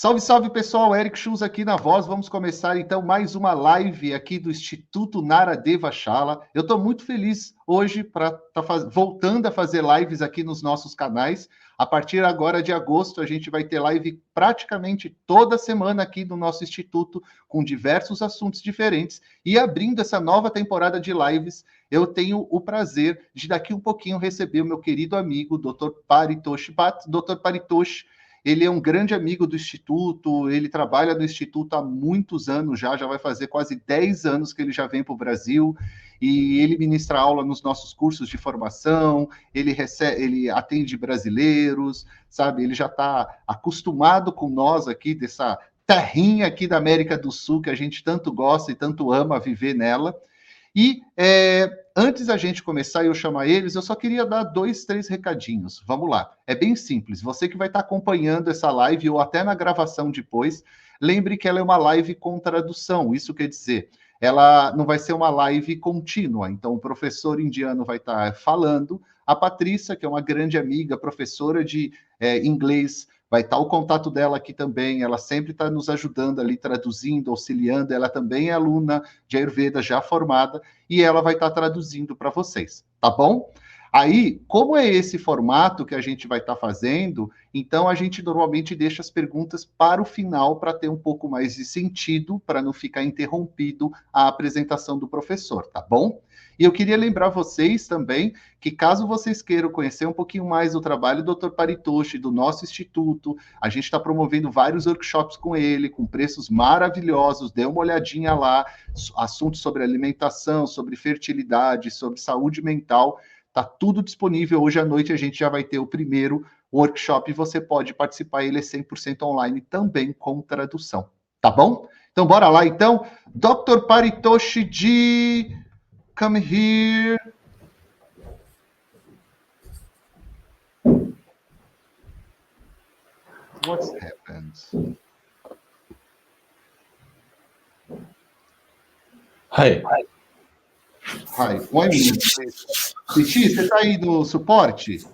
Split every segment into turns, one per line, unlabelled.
Salve, salve pessoal, Eric Schulz aqui na voz. Vamos começar então mais uma live aqui do Instituto Naradeva Shala. Eu estou muito feliz hoje para estar voltando a fazer lives aqui nos nossos canais. A partir agora de agosto, a gente vai ter live praticamente toda semana aqui no nosso Instituto, com diversos assuntos diferentes. E abrindo essa nova temporada de lives, eu tenho o prazer de daqui um pouquinho receber o meu querido amigo, Dr. Paritosh Bhatt. Dr. Paritosh, ele é um grande amigo do Instituto, ele trabalha no Instituto há muitos anos já vai fazer quase 10 anos que ele já vem para o Brasil, e ele ministra aula nos nossos cursos de formação, ele atende brasileiros, sabe? Ele já está acostumado com nós aqui, dessa terrinha aqui da América do Sul, que a gente tanto gosta e tanto ama viver nela. E antes da gente começar e eu chamar eles, eu só queria dar 2, 3 recadinhos. Vamos lá. É bem simples. Você que vai estar acompanhando essa live ou até na gravação depois, lembre que ela é uma live com tradução. Isso quer dizer, ela não vai ser uma live contínua. Então, o professor indiano vai estar falando, a Patrícia, que é uma grande amiga, professora de inglês, vai estar o contato dela aqui também, ela sempre está nos ajudando ali, traduzindo, auxiliando, ela também é aluna de Ayurveda já formada, e ela vai estar traduzindo para vocês, tá bom? Aí, como é esse formato que a gente vai estar fazendo, então a gente normalmente deixa as perguntas para o final, para ter um pouco mais de sentido, para não ficar interrompido a apresentação do professor, tá bom? E eu queria lembrar vocês também que caso vocês queiram conhecer um pouquinho mais do trabalho do Dr. Paritosh, do nosso instituto, a gente está promovendo vários workshops com ele, com preços maravilhosos, dê uma olhadinha lá, assuntos sobre alimentação, sobre fertilidade, sobre saúde mental, está tudo disponível. Hoje à noite a gente já vai ter o primeiro workshop e você pode participar, ele é 100% online também com tradução, tá bom? Então bora lá então, Dr. Paritosh Ji, come here. What's happened?
Hi.
Hi, 1 minute, please. Titi, você está aí no suporte?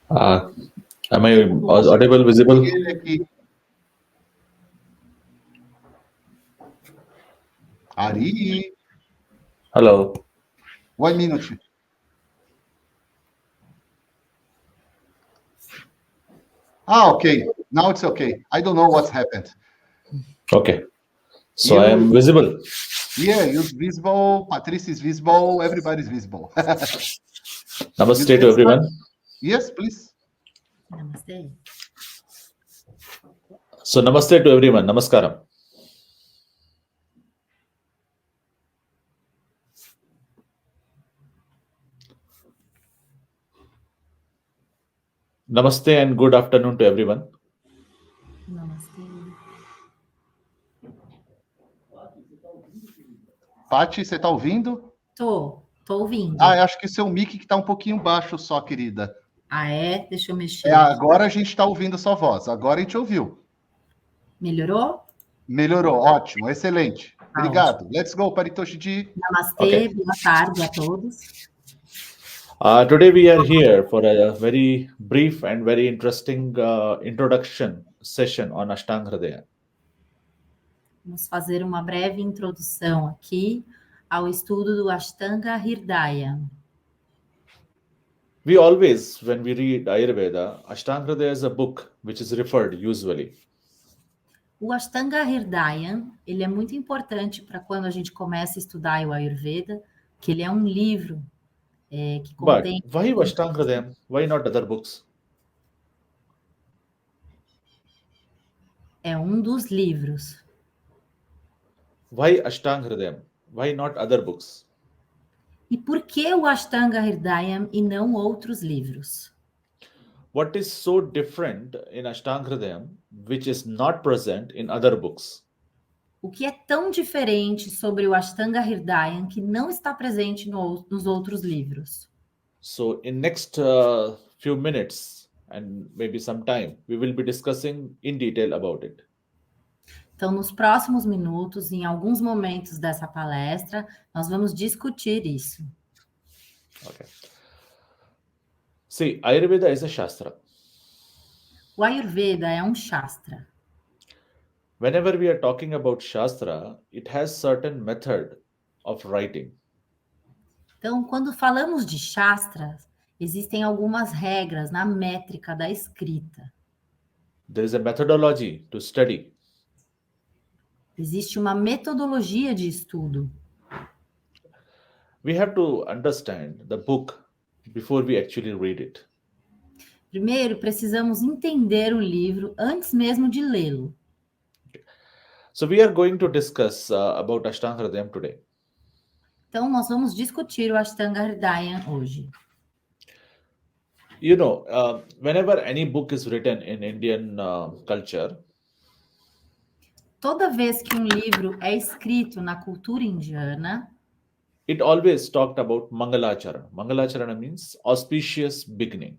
Am I audible, visible?
Ele aqui. Ari.
Hello.
1 minute. Okay. Now it's okay. I don't know what's happened.
Okay. So I am visible.
Yeah, you're visible. Patrice is visible. Everybody's visible.
Namaste to everyone.
Yes, please.
Namaste.
So namaste to everyone. Namaskaram. Namaste and good afternoon to everyone.
Namaste.
Paty, você está ouvindo?
Tô ouvindo.
Eu acho que o seu mic que está um pouquinho baixo só, querida.
Ah, é? Deixa eu mexer.
Agora a gente está ouvindo sua voz. Agora a gente ouviu.
Melhorou?
Melhorou. Ótimo. Excelente. Obrigado.
Ótimo.
Let's go, Paritosh Ji.
Namastê,
Okay.
boa tarde a todos.
Today we are here for a very brief and very interesting introduction session on Ashtanga Hridaya.
Vamos fazer uma breve introdução aqui ao estudo do Ashtanga Hridaya.
We always, when we read Ayurveda, Ashtanga Hridaya is a book which is referred usually.
O Ashtanga Hridaya, ele é muito importante para quando a gente começa a estudar o Ayurveda, que ele é um livro que contém...
But why Ashtanga Hridaya? Why not other books?
É um dos livros.
Why Ashtanga Hridaya? Why not other books?
E por que o Ashtanga Hridaya e não outros livros?
What is so different in Ashtanga Hridaya which is not present in other books?
O que é tão diferente sobre o Ashtanga Hridaya que não está presente nos outros livros?
So in next few minutes and maybe some time, we will be discussing in detail about it.
Então, nos próximos minutos, em alguns momentos dessa palestra, nós vamos discutir isso.
Okay. See, Ayurveda is a Shastra.
O O Ayurveda é um Shastra.
Whenever we are talking about Shastra, it has certain method of writing.
Então, quando falamos de Shastras, existem algumas regras na métrica da escrita.
There is a methodology to study.
Existe uma metodologia de estudo.
We have to understand the book before we actually read it.
Primeiro, precisamos entender o livro antes mesmo de lê-lo.
So we are going to discuss about Ashtanga Hridayam today.
Então, nós vamos discutir o Ashtanga Hridayam hoje.
You know, whenever any book is written in Indian culture,
Toda vez que um livro é escrito na cultura indiana,
it always talked about Mangalacharana. Mangalacharana means auspicious beginning.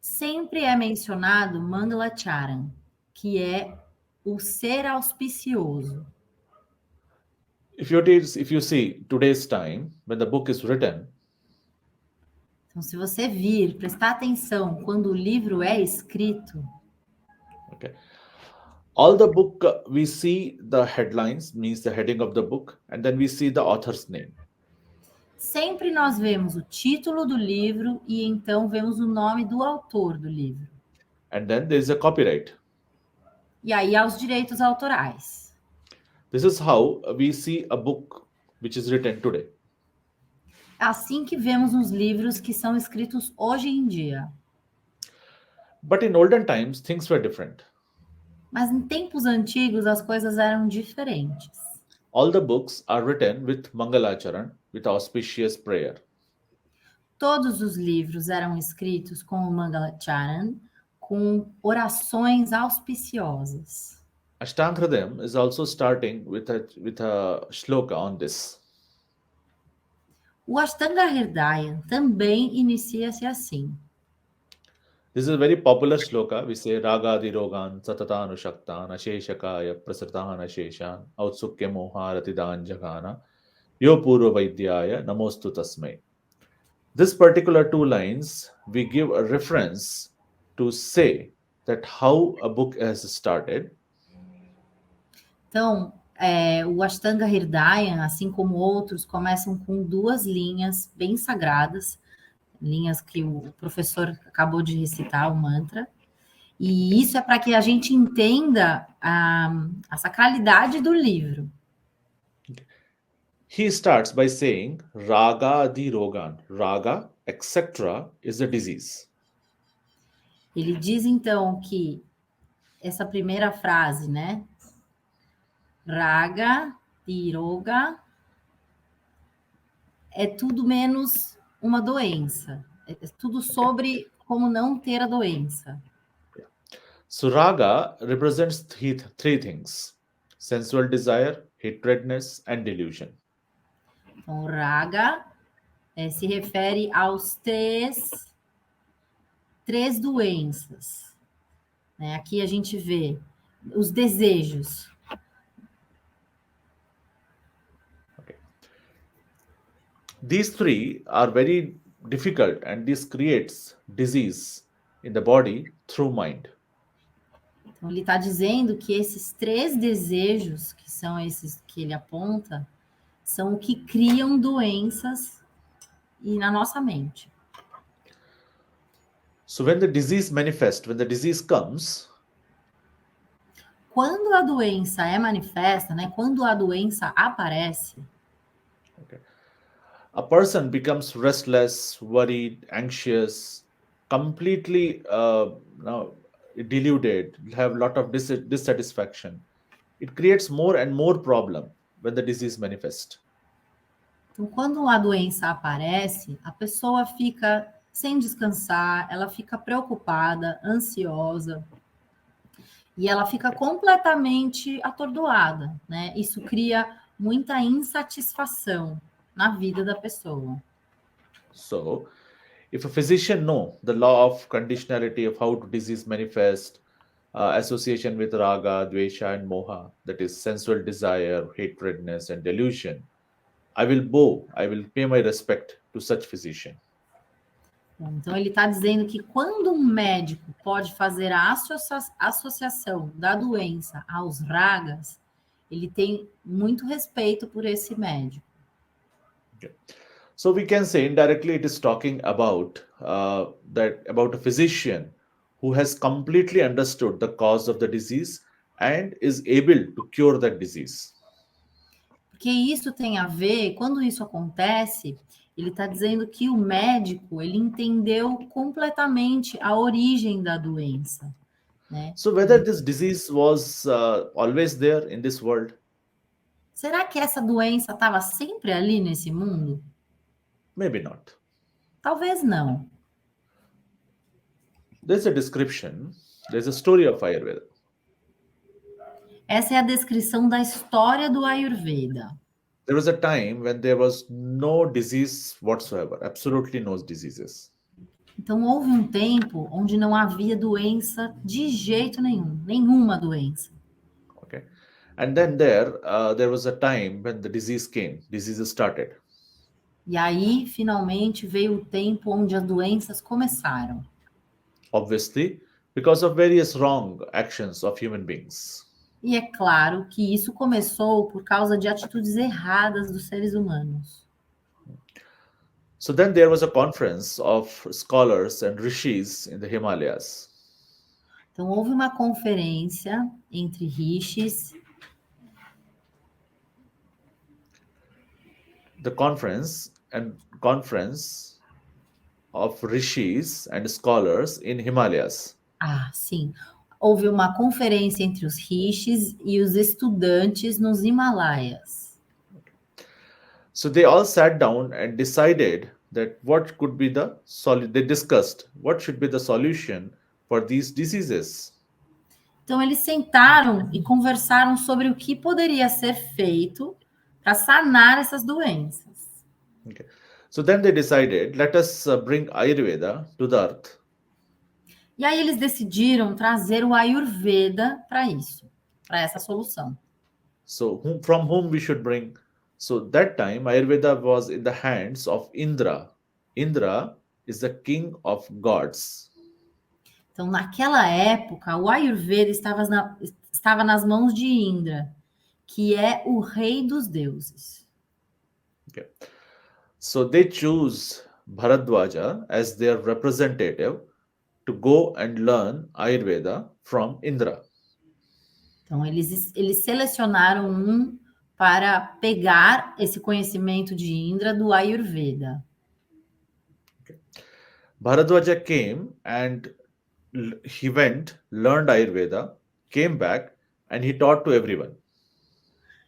sempre é mencionado Mangalacharan, que é o ser auspicioso.
If you see today's time, when the book is written,
Então, se você vir, prestar atenção quando o livro é escrito,
okay, all the book we see the headlines, means the heading of the book, and then we see the author's name.
sempre nós vemos o título do livro e então vemos o nome do autor do livro.
And then there is a copyright.
E aí há os direitos autorais.
This is how we see a book which is written today.
É assim que vemos os livros que são escritos hoje em dia.
But in olden times, things were different.
Mas em tempos antigos as coisas eram diferentes.
All the books are written with Mangalacharan, with auspicious prayer.
Todos os livros eram escritos com o Mangalacharan, com orações auspiciosas.
Ashtanga Hridayam is also starting with a shloka on this.
O Ashtanga Hridayam também inicia-se assim.
This is a very popular shloka. We say Ragadi Rogan Satatanu Shaktan Asheshakaya Prasartana Sheshan Autsukya Moharatidan Jagana Yo Purva Vaidyaya Namostu Tasmai. This particular two lines, we give a reference to say that how a book has started.
Então, o Ashtanga Hridayam, assim como outros, começam com duas linhas bem sagradas, linhas que o professor acabou de recitar, o mantra. E isso é para que a gente entenda a sacralidade do livro.
He starts by saying Raga Adi Rogan. Raga, etc., is a disease.
Ele diz, então, que essa primeira frase, né? Raga, Tiroga, é tudo menos uma doença. É tudo sobre como não ter a doença.
So Raga represents three things: sensual desire, hatredness, and delusion.
Então, Raga se refere aos três doenças. Né? Aqui a gente vê os desejos.
Okay. These three are very difficult, and this creates disease in the body through mind.
Então, ele está dizendo que esses três desejos, que são esses que ele aponta, são o que criam doenças e na nossa mente.
So when the disease manifests, when the disease comes,
quando a doença é manifesta, né? Quando a doença aparece,
okay, a person becomes restless, worried, anxious, completely deluded, have a lot of dissatisfaction. It creates more and more problem when the disease manifests.
Então, quando a doença aparece, a pessoa fica sem descansar, ela fica preocupada, ansiosa, e ela fica completamente atordoada, né? Isso cria muita insatisfação na vida da pessoa.
So, if a physician know the law of conditionality of how disease manifest, association with raga, dvesha, and moha, that is sensual desire, hatredness, and delusion, I will pay my respect to such physician.
Bom, então, ele está dizendo que quando um médico pode fazer a associação da doença aos ragas, ele tem muito respeito por esse médico.
So we can say indirectly it is talking about about a physician who has completely understood the cause of the disease and is able to cure that disease.
Porque isso tem a ver, quando isso acontece, ele está dizendo que o médico, ele entendeu completamente a origem da doença, né?
So whether this disease was always there in this world,
Será que essa doença estava sempre ali nesse mundo?
maybe not.
Talvez não.
There's a description, there's a story of Ayurveda.
Essa é a descrição da história do Ayurveda.
There was a time when there was no disease whatsoever, absolutely no diseases.
Então, houve um tempo onde não havia doença de jeito nenhum, nenhuma doença.
Okay, and then there was a time when the diseases started.
E aí, finalmente, veio o tempo onde as doenças começaram.
Obviously, because of various wrong actions of human beings.
E é claro que isso começou por causa de atitudes erradas dos seres humanos.
So then there was a conference of scholars and rishis in the Himalayas.
Então, houve uma conferência entre rishis.
The conference of rishis and scholars in Himalayas.
Ah, sim. Houve uma conferência entre os rishis e os estudantes nos Himalaias.
So they all sat down and decided that what could be the they discussed what should be the solution for these diseases.
Então, eles sentaram e conversaram sobre o que poderia ser feito para sanar essas doenças.
Okay. So then they decided, let us bring Ayurveda to the earth.
E aí eles decidiram trazer o Ayurveda para isso, para essa solução.
So from whom we should bring? So that time Ayurveda was in the hands of Indra. Indra is the king of gods.
Então, naquela época, o Ayurveda estava nas mãos de Indra, que é o rei dos deuses.
Okay. So they choose Bharadwaja as their representative to go and learn Ayurveda from Indra.
Então, eles selecionaram um para pegar esse conhecimento de Indra do Ayurveda.
Okay. Bharadwaja came and he went, learned Ayurveda, came back and he taught to everyone.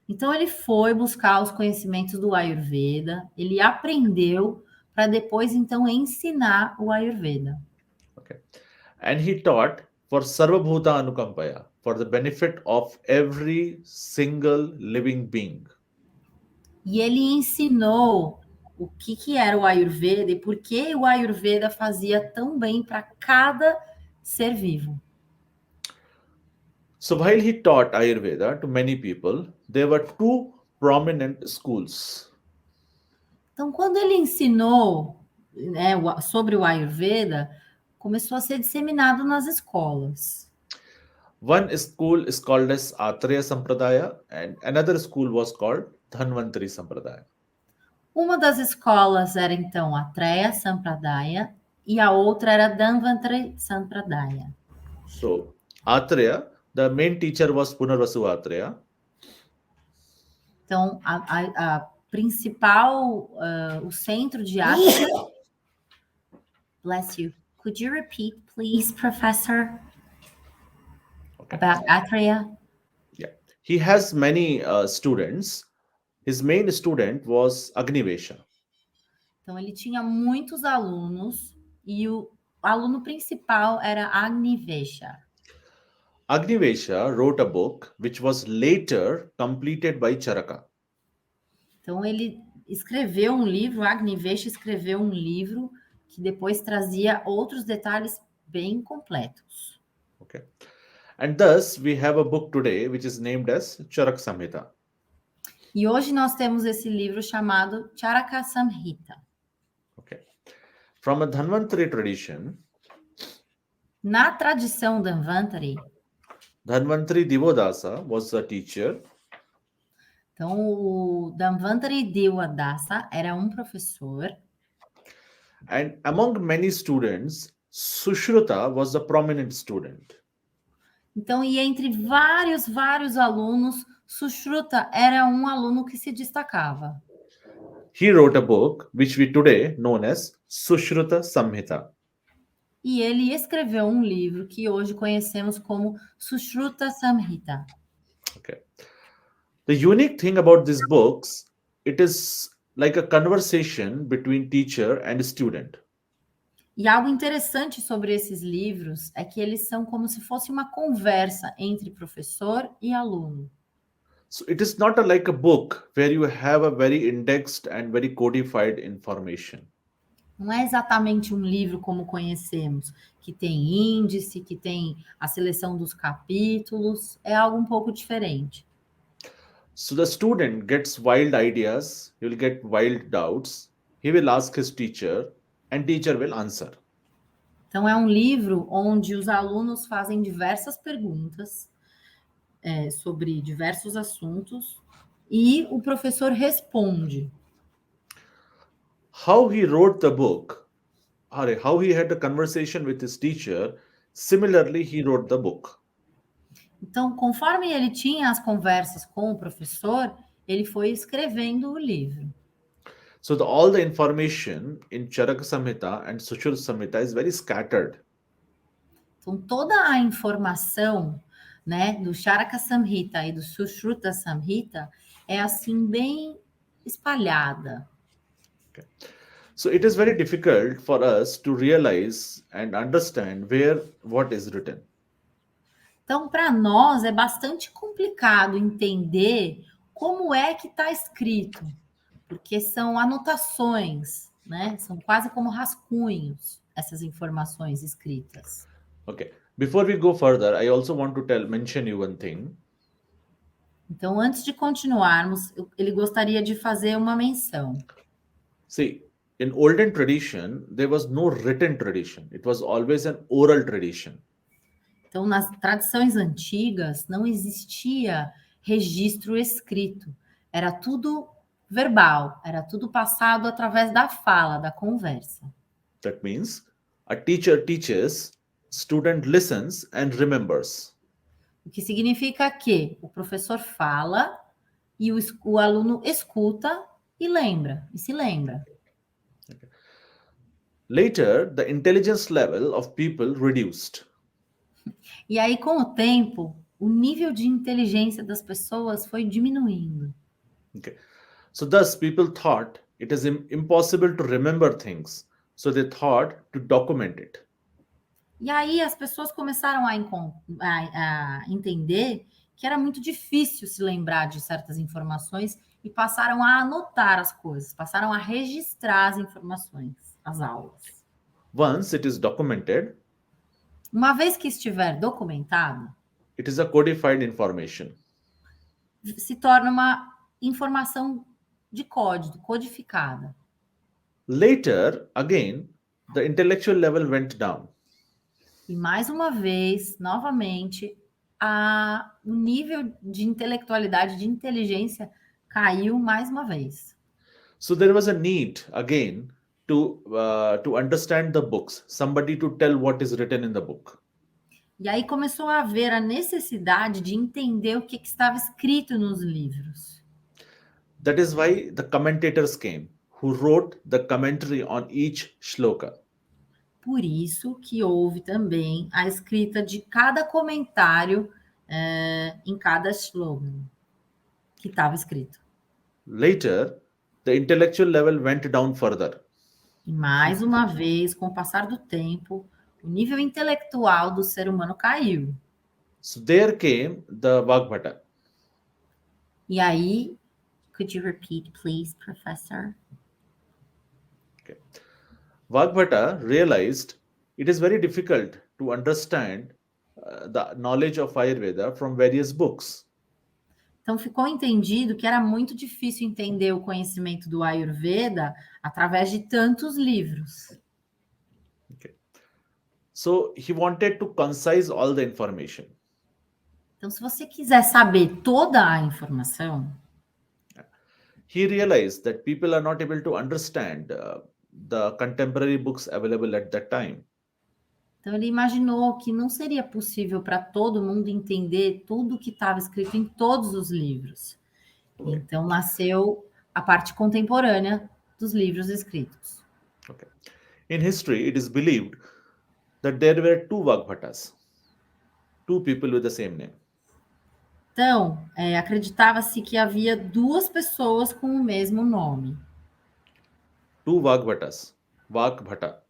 Então, ele foi buscar os conhecimentos do Ayurveda, ele aprendeu para depois, então, ensinar o Ayurveda.
Okay. And he taught for Sarvabhuta Anukampaya, for the benefit of every single living being.
E ele ensinou o que era o Ayurveda e por que o Ayurveda fazia tão bem para cada ser vivo.
So while he taught Ayurveda to many people, there were two prominent schools.
Então, quando ele ensinou, né, sobre o Ayurveda, começou a ser disseminado nas escolas.
One school is called as Atreya Sampradaya and another school was called Dhanvantari Sampradaya.
Uma das escolas era, então, Atreya Sampradaya e a outra era Dhanvantari Sampradaya.
So, Atreya, the main teacher was Punarvasu Atreya.
Então, a principal, o centro de Atreya... Bless you. Could you repeat, please, Professor?
Okay.
About Atreya?
Yeah. He has many students. His main student was Agnivesha.
Então, ele tinha muitos alunos e o aluno principal era Agnivesha.
Agnivesha wrote a book which was later completed by Charaka.
Então, ele escreveu um livro, Agnivesha escreveu um livro que depois trazia outros detalhes bem completos.
Okay. And thus, we have a book today which is named as Charaka Samhita.
E hoje nós temos esse livro chamado Charaka Samhita.
Okay. From a Dhanvantari tradition,
Na tradição Dhanvantari,
Dhanvantari Divodasa was a teacher,
então o Dhanvantari Dewadasa era um professor,
and among many students, Sushruta was a prominent student.
então, e entre vários alunos, Sushruta era um aluno que se destacava.
He wrote a book which we today known as Sushruta Samhita.
E ele escreveu um livro que hoje conhecemos como Sushruta Samhita.
Okay. The unique thing about these books, it is like a conversation between teacher and student.
E algo interessante sobre esses livros é que eles são como se fosse uma conversa entre professor e aluno.
So it is not like a book where you have a very indexed and very codified information.
Não é exatamente um livro como conhecemos, que tem índice, que tem a seleção dos capítulos, é algo um pouco diferente.
So the student gets wild ideas, he will get wild doubts, he will ask his teacher and teacher will answer.
Então, é um livro onde os alunos fazem diversas perguntas sobre diversos assuntos e o professor responde.
How he wrote the book, or how he had a conversation with his teacher, similarly he wrote the book.
Então, conforme ele tinha as conversas com o professor, ele foi escrevendo o livro.
So all the information in Charaka Samhita and Sushruta Samhita is very scattered.
Então, toda a informação, né, do Charaka Samhita e do Sushruta Samhita é assim bem espalhada.
Okay. So it is very difficult for us to realize and understand what is written.
Então, para nós é bastante complicado entender como é que está escrito, porque são anotações, né? São quase como rascunhos essas informações escritas.
Okay. Before we go further, I also want to mention you one thing.
Então, antes de continuarmos, ele gostaria de fazer uma menção.
See, in olden tradition, there was no written tradition. It was always an oral tradition.
Então, nas tradições antigas, não existia registro escrito. Era tudo verbal, era tudo passado através da fala, da conversa.
That means a teacher teaches, student listens and remembers.
O que significa que o professor fala e o aluno escuta e lembra, e se lembra.
Okay. Later, the intelligence level of people reduced.
E aí, com o tempo, o nível de inteligência das pessoas foi diminuindo.
Okay. So thus, people thought it is impossible to remember things. So they thought to document it.
E aí as pessoas começaram a entender que era muito difícil se lembrar de certas informações e passaram a anotar as coisas, passaram a registrar as informações, as aulas.
Once it is documented,
uma vez que estiver documentado,
it is a codified information.
Se torna uma informação de código, codificada.
Later, again, the intellectual level went down.
E mais uma vez, novamente, o nível de intelectualidade, de inteligência, caiu mais uma vez.
So there was a need, again, to understand the books, somebody to tell what is written in the book.
E aí começou a haver a necessidade de entender o que estava escrito nos livros.
That is why the commentators came, who wrote the commentary on each shloka.
Por isso que houve também a escrita de cada comentário em cada shloka que estava escrito.
Later, the intellectual level went down further.
E mais uma vez, com o passar do tempo, o nível intelectual do ser humano caiu.
So there came the Vagbhata.
E aí, could you repeat, please, professor?
Okay. Vagbhata realized it is very difficult to understand the knowledge of Ayurveda from various books.
Então, ficou entendido que era muito difícil entender o conhecimento do Ayurveda através de tantos livros.
So he wanted to concise all the information.
Então, se você quiser saber toda a informação,
He realized that people are not able to understand the contemporary books available at that time.
então ele imaginou que não seria possível para todo mundo entender tudo que estava escrito em todos os livros. Então nasceu a parte contemporânea dos livros escritos.
Okay. In history, it is believed that there were two Vagbhatas, two people with the same name.
Então, acreditava-se que havia duas pessoas com o mesmo nome.
Two Vagbhatas. Vagbhata.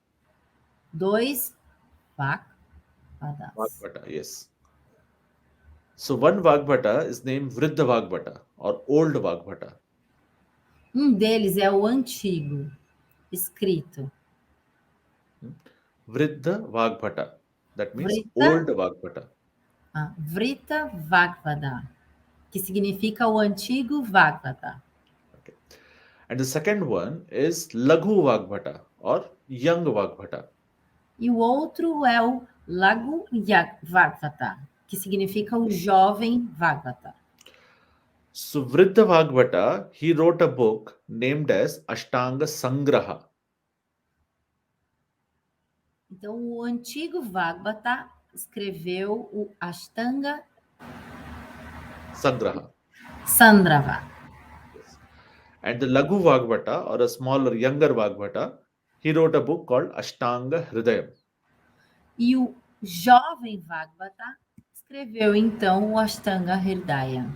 Dois Vagbhatas.
Vagbhata, yes. So one Vagbhata is named Vriddha Vagbhata or Old Vagbhata.
Um deles é o antigo, escrito.
Vriddha Vagbhata. That means
Vriddha?
Old Vagbhata.
Vriddha Vagbhata, que significa o antigo Vagbhata.
Okay. And the second one is Laghu Vagbhata or Young Vagbhata.
E o outro é o Laghu Vagbhata, que significa o jovem Vagbhata.
So Vriddha Vagbhata, he wrote a book named as Ashtanga Sangraha.
Então, o antigo Vagbhata escreveu o Ashtanga
Sangraha.
Sandrava.
Yes. And the Laghu Vagbhata or a smaller, younger Vagbhata, he wrote a book called Ashtanga Hridayam.
E o jovem Vagbhata escreveu, então, o Ashtanga Hridaya.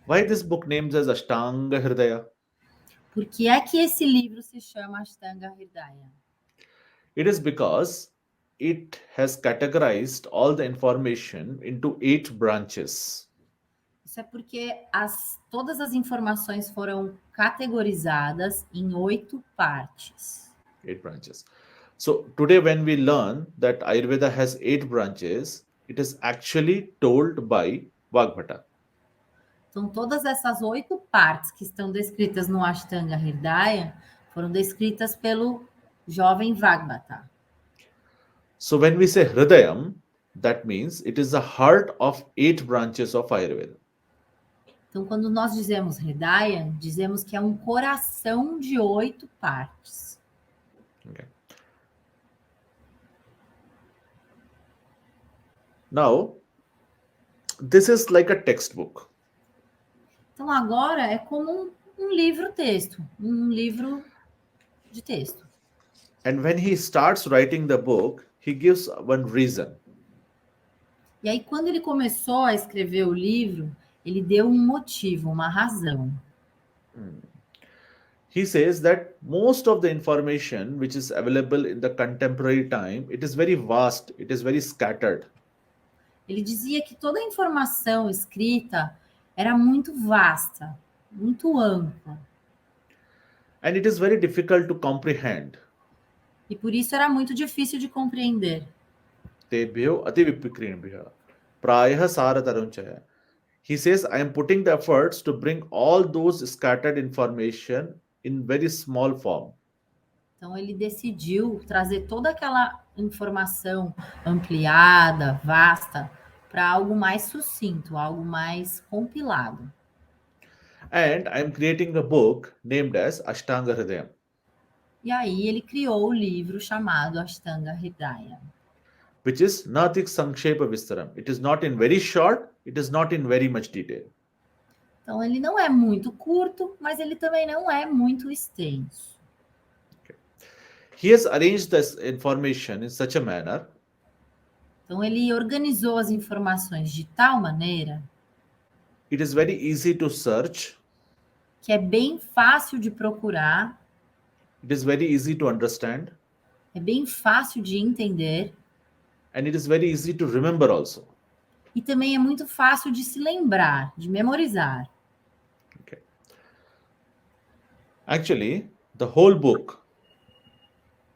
Why this book names as Ashtanga Hridaya?
Por que é que esse livro se chama Ashtanga Hridaya?
It is because it has categorized all the information into 8 branches.
Isso é porque todas as informações foram categorizadas em 8 partes.
8 branches. So today when we learn that Ayurveda has 8 branches, it is actually told by Vagbhata.
Então, todas essas 8 partes que estão descritas no Ashtanga Hridaya foram descritas pelo jovem Vagbhata.
So when we say Hridayam, that means it is the heart of 8 branches of Ayurveda.
Então, quando nós dizemos Hridaya, dizemos que é um coração de 8 partes.
Okay. Now, this is like a textbook.
Então, agora é como um livro-texto, um livro de texto.
And when he starts writing the book, he gives one reason.
E aí, quando ele começou a escrever o livro, ele deu um motivo, uma razão.
He says that most of the information which is available in the contemporary time, it is very vast, it is very scattered.
Ele dizia que toda a informação escrita era muito vasta, muito ampla.
And it is very difficult to comprehend.
E por isso era muito difícil de compreender.
Tebhyo ati vipikrinbhya prayah sarataranchaya. He says, I am putting the efforts to bring all those scattered information in very small form.
Então ele decidiu trazer toda aquela informação ampliada, vasta, para algo mais sucinto, algo mais compilado.
And I am creating a book named as Ashtanga Hridayam.
E aí ele criou o livro chamado Ashtanga Hridaya.
Which is Natik Sankshepa Vistaram. It is not in very short, it is not in very much detail.
Então ele não é muito curto, mas ele também não é muito extenso.
Okay. He has arranged this information in such a manner.
Então ele organizou as informações de tal maneira
It is very easy to search.
que é bem fácil de procurar,
It is very easy to understand.
é bem fácil de entender
And it is very easy to remember also.
e também é muito fácil de se lembrar, de memorizar.
Okay. Actually, the whole book,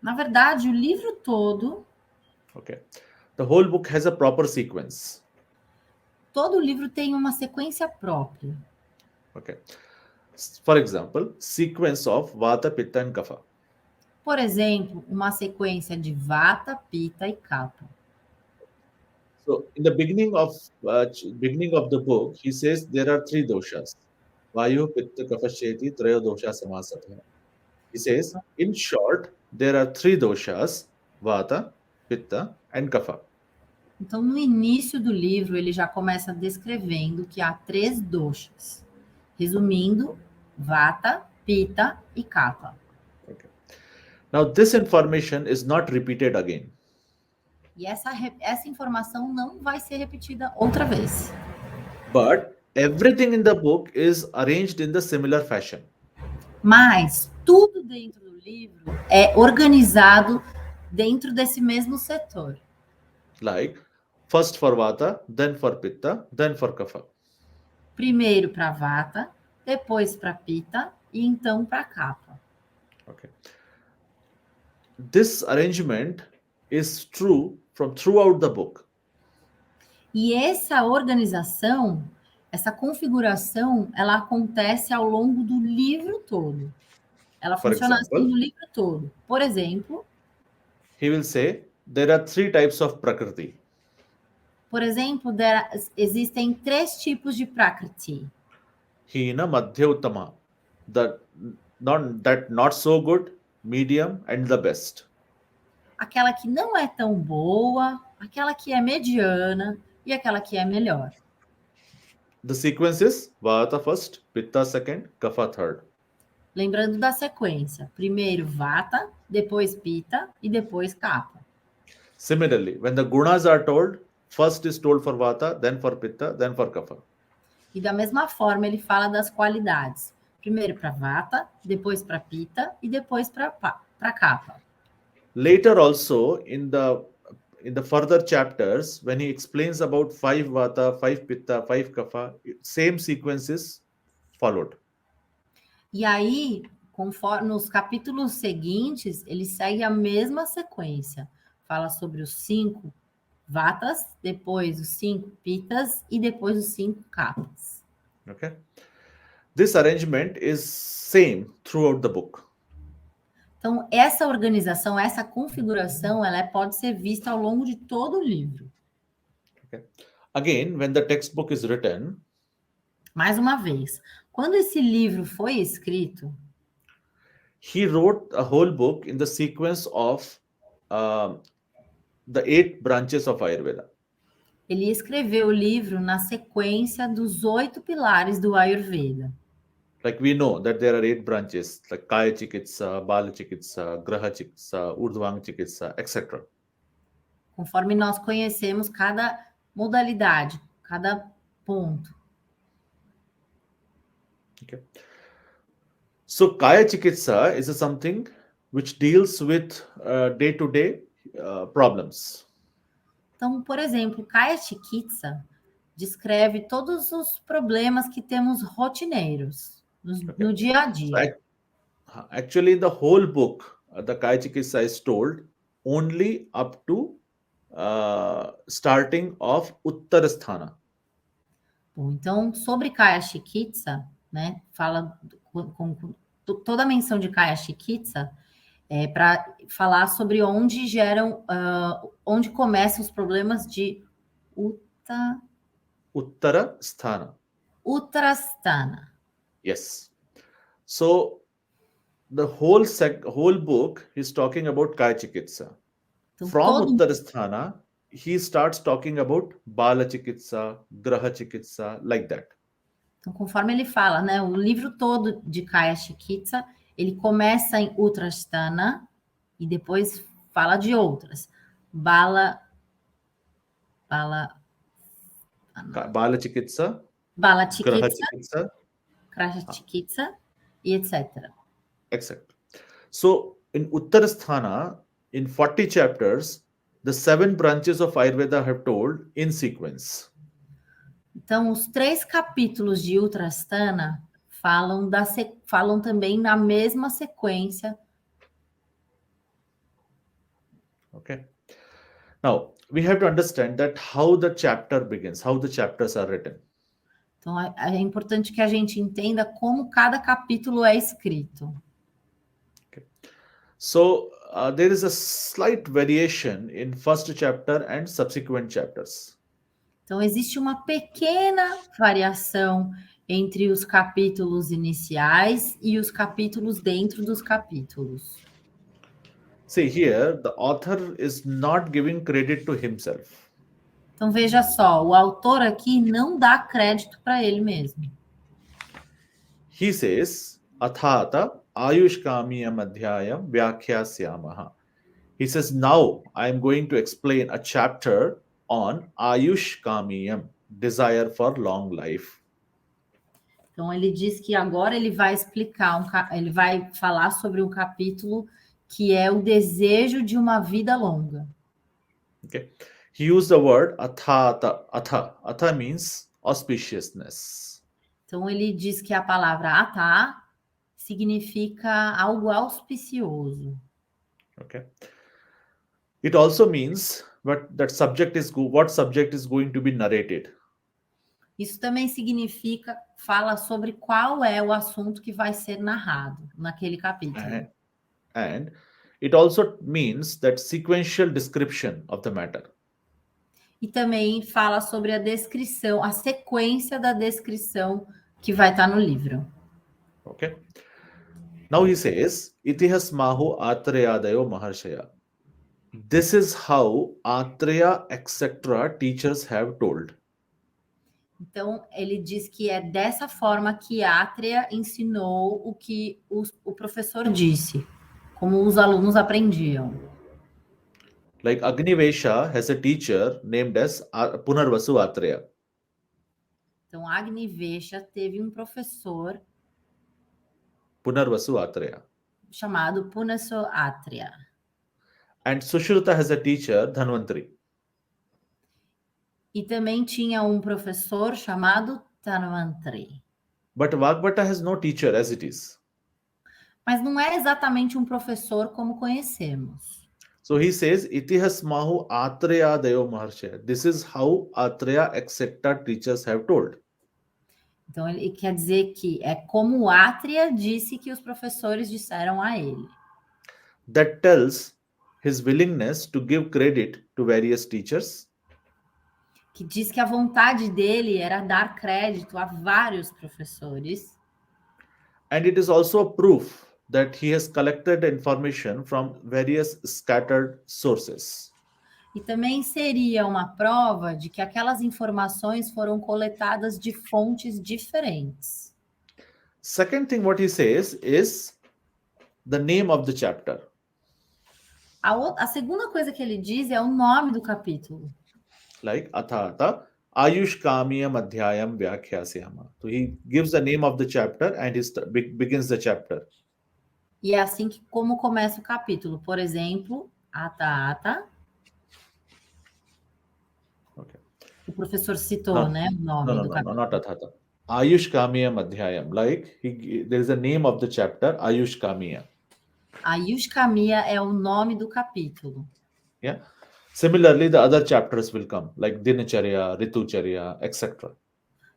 Na verdade, o livro todo,
okay, the whole book has a proper sequence.
todo o livro tem uma sequência própria.
Okay. For example, sequence of Vata, Pitta and Kapha.
Por exemplo, uma sequência de Vata, Pitta e Kapha.
So in the beginning of the book, he says there are 3 doshas: Vayu, Pitta, Kapha, Sheti, Trayo dosha samasatha. He says, in short, there are 3 doshas: Vata, Pitta, and Kapha.
Então, no início do livro, ele já começa descrevendo que há 3 doshas. Resumindo, Vata, Pitta e Kapha.
Okay. Now, this information is not repeated again.
E essa informação não vai ser repetida outra vez.
But everything in the book is arranged in the similar fashion.
Mas tudo dentro do livro é organizado dentro desse mesmo setor.
Like, first for Vata, then for Pitta, then for Kapha.
Primeiro para Vata, depois para Pitta e então para Kapha.
Okay. This arrangement is true from throughout the book.
E essa organização, essa configuração, ela acontece ao longo do livro todo. Ela funciona assim no livro todo. Por exemplo,
he will say there are 3 types of Prakriti.
Por exemplo, existem 3 tipos de Prakriti.
Hina, Madhya, Uttama. That not so good, medium, and the best.
Aquela que não é tão boa, aquela que é mediana e aquela que é melhor.
The sequence is Vata first, Pitta second, Kapha third.
Lembrando da sequência. Primeiro Vata, depois Pitta e depois Kapha.
Similarly, when the gunas are told, first is told for Vata, then for Pitta, then for Kapha.
E da mesma forma ele fala das qualidades. Primeiro para Vata, depois para Pitta e depois para Kapha.
Later also in the further chapters, when he explains about 5 Vata, 5 Pitta, 5 Kapha, same sequence is followed.
E aí, conforme nos capítulos seguintes, ele segue a mesma sequência. Fala sobre os 5 Vatas, depois os 5 Pittas e depois os 5 Kaphas.
Okay. This arrangement is same throughout the book.
Então, essa organização, essa configuração, ela pode ser vista ao longo de todo o livro.
Okay. Again, when the textbook is written,
mais uma vez, quando esse livro foi escrito,
he wrote a whole book in the sequence of the 8 branches of Ayurveda.
Ele escreveu o livro na sequência dos 8 pilares do Ayurveda.
Like we know that there are 8 branches, like Kaya Chikitsa, Bala Chikitsa, Graha Chikitsa, Urdhvang Chikitsa, etc.
Conforme nós conhecemos cada modalidade, cada ponto.
Okay. So Kaya Chikitsa is something which deals with day-to-day problems.
Então, por exemplo, Kaya Chikitsa descreve todos os problemas que temos rotineiros no dia a dia.
So, actually, the whole book, the Kaya Chikitsa is told only up to starting of Uttarasthana.
Bom, então, sobre Kaya Chikitsa, né, fala com toda a menção de Kaya Chikitsa para falar sobre onde onde começam os problemas de
Uttarasthana.
Uttarasthana.
Yes. So the whole book is talking about Kaya Chikitsa. Então, from Uttarasthana, he starts talking about Bala Chikitsa, Graha Chikitsa, like that.
Então, conforme ele fala, né, o livro todo de Kaya Chikitsa, ele começa em Uttarasthana e depois fala de outras. Bala
Chikitsa,
Graha Chikitsa e etc.
Exactly. So in Uttarasthana, in 40 chapters, the 7 branches of Ayurveda have told in sequence.
Então, os 3 capítulos de Uttarasthana falam também na mesma sequência.
Okay. Now, we have to understand that how the chapter begins, how the chapters are written.
Então, é importante que a gente entenda como cada capítulo é escrito.
Okay. So there is a slight variation in first chapter and subsequent chapters.
Então, existe uma pequena variação entre os capítulos iniciais e os capítulos dentro dos capítulos.
See here, the author is not giving credit to himself.
Então, veja só, o autor aqui não dá crédito para ele mesmo.
He says, Athata Ayushkamiyam Adhyayam Vyakhyasamaha. He says, now I am going to explain a chapter on Ayushkamiyam, desire for long life.
Então, ele diz que agora ele vai explicar, ele vai falar sobre um capítulo que é o desejo de uma vida longa.
Okay. He used the word Athata. Atha means auspiciousness.
Então, ele diz que a palavra atá significa algo auspicioso.
Okay. It also means what subject is going to be narrated.
Isso também significa, fala sobre qual é o assunto que vai ser narrado naquele capítulo.
And it also means that sequential description of the matter.
E também fala sobre a descrição, a sequência da descrição que vai estar no livro.
Okay. Now he says, Itihas Mahu Atrayadayo Maharshaya. This is how Atreya, etc. teachers have told.
Então, ele diz que é dessa forma que Atreya ensinou o que o professor disse, como os alunos aprendiam.
Like Agnivesha has a teacher named as Punarvasu Atreya.
Então, Agnivesha teve um professor
Punarvasu Atreya.
chamado Punarvasu Atreya.
And Sushruta has a teacher, Dhanvantari.
E também tinha um professor chamado Dhanvantari.
But Vagbhata has no teacher as it is.
Mas não é exatamente um professor como conhecemos.
So he says, Itihas Mahu Atreya Dayo Maharshaya. This is how Atreya, etc. teachers have told.
Então, ele quer dizer que é como Atreya disse que os professores disseram a ele.
That tells his willingness to give credit to various teachers.
Que diz que a vontade dele era dar crédito a vários professores.
And it is also a proof that he has collected information from various scattered sources.
E também seria uma prova de que aquelas informações foram coletadas de fontes diferentes.
Second thing what he says is the name of the chapter.
A segunda coisa que ele diz é o nome do capítulo.
Like Athata Ayushkamiyam Adhyayam Vyakhyasayama. So he gives the name of the chapter and he begins the chapter.
E é assim que como começa o capítulo. Por exemplo, Ata.
Okay.
O professor citou, né, o nome do capítulo.
Not Athata. Ayushkamiyam Adhyayam. Like there is a name of the chapter, Ayushkamiya.
Ayushkamiya é o nome do capítulo.
Yeah. Similarly, the other chapters will come, like Dinacharya, Ritucharya, etc.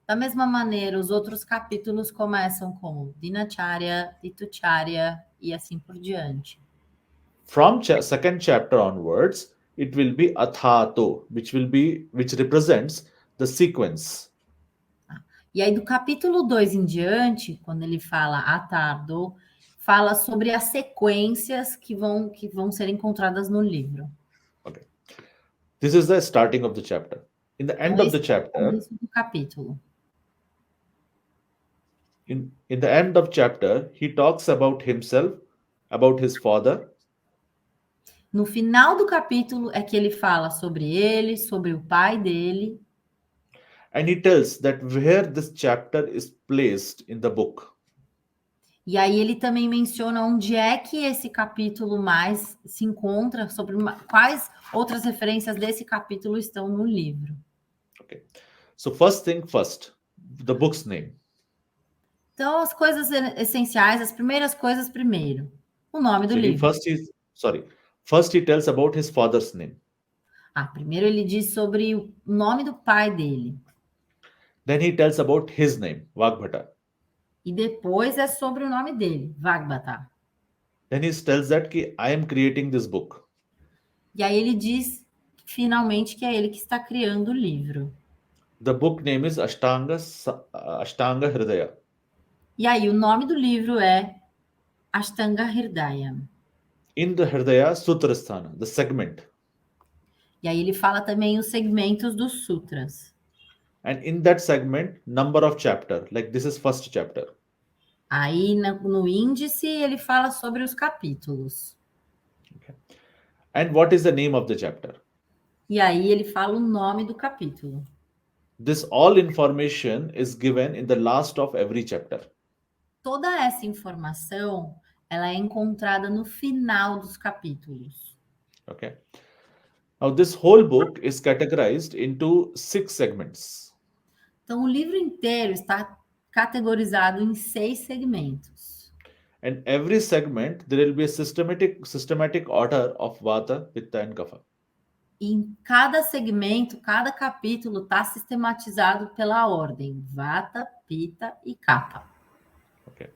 Da mesma maneira, os outros capítulos começam como Dinacharya, Ritucharya e assim por diante.
From second chapter onwards, it will be Athato, which represents the sequence.
E aí, do capítulo 2 em diante, quando ele fala Atardo, fala sobre as sequências que vão ser encontradas no livro.
Okay. This is the starting of the chapter. In the end of the chapter,
do capítulo.
In the end of chapter, he talks about himself, about his father.
No final do capítulo é que ele fala sobre ele, sobre o pai dele.
And he tells that where this chapter is placed in the book.
E aí ele também menciona onde é que esse capítulo mais se encontra, sobre quais outras referências desse capítulo estão no livro.
Okay. So first thing first, the book's name.
Então, as coisas essenciais, as primeiras coisas primeiro. O nome do livro.
First he tells about his father's name.
Primeiro ele diz sobre o nome do pai dele.
Then he tells about his name, Vagbhata.
E depois é sobre o nome dele, Vagbhata.
then he tells that ki, I am creating this book.
E aí ele diz finalmente que é ele que está criando o livro.
The book name is Ashtanga Hridaya.
E aí o nome do livro é Ashtanga Hridaya.
In the Hridaya Sutrasthana, the segment.
E aí ele fala também os segmentos dos sutras.
And in that segment, number of chapter, like this is first chapter.
Aí no índice ele fala sobre os capítulos.
Okay. And what is the name of the chapter?
E aí ele fala o nome do capítulo.
This all information is given in the last of every chapter.
Toda essa informação, ela é encontrada no final dos capítulos.
Okay. Now this whole book is categorized into 6 segments.
Então o livro inteiro está categorizado em 6 segmentos.
And every segment there will be a systematic order of Vata, Pitta and Kapha.
E em cada segmento, cada capítulo está sistematizado pela ordem Vata, Pitta e Kapha.
Okay.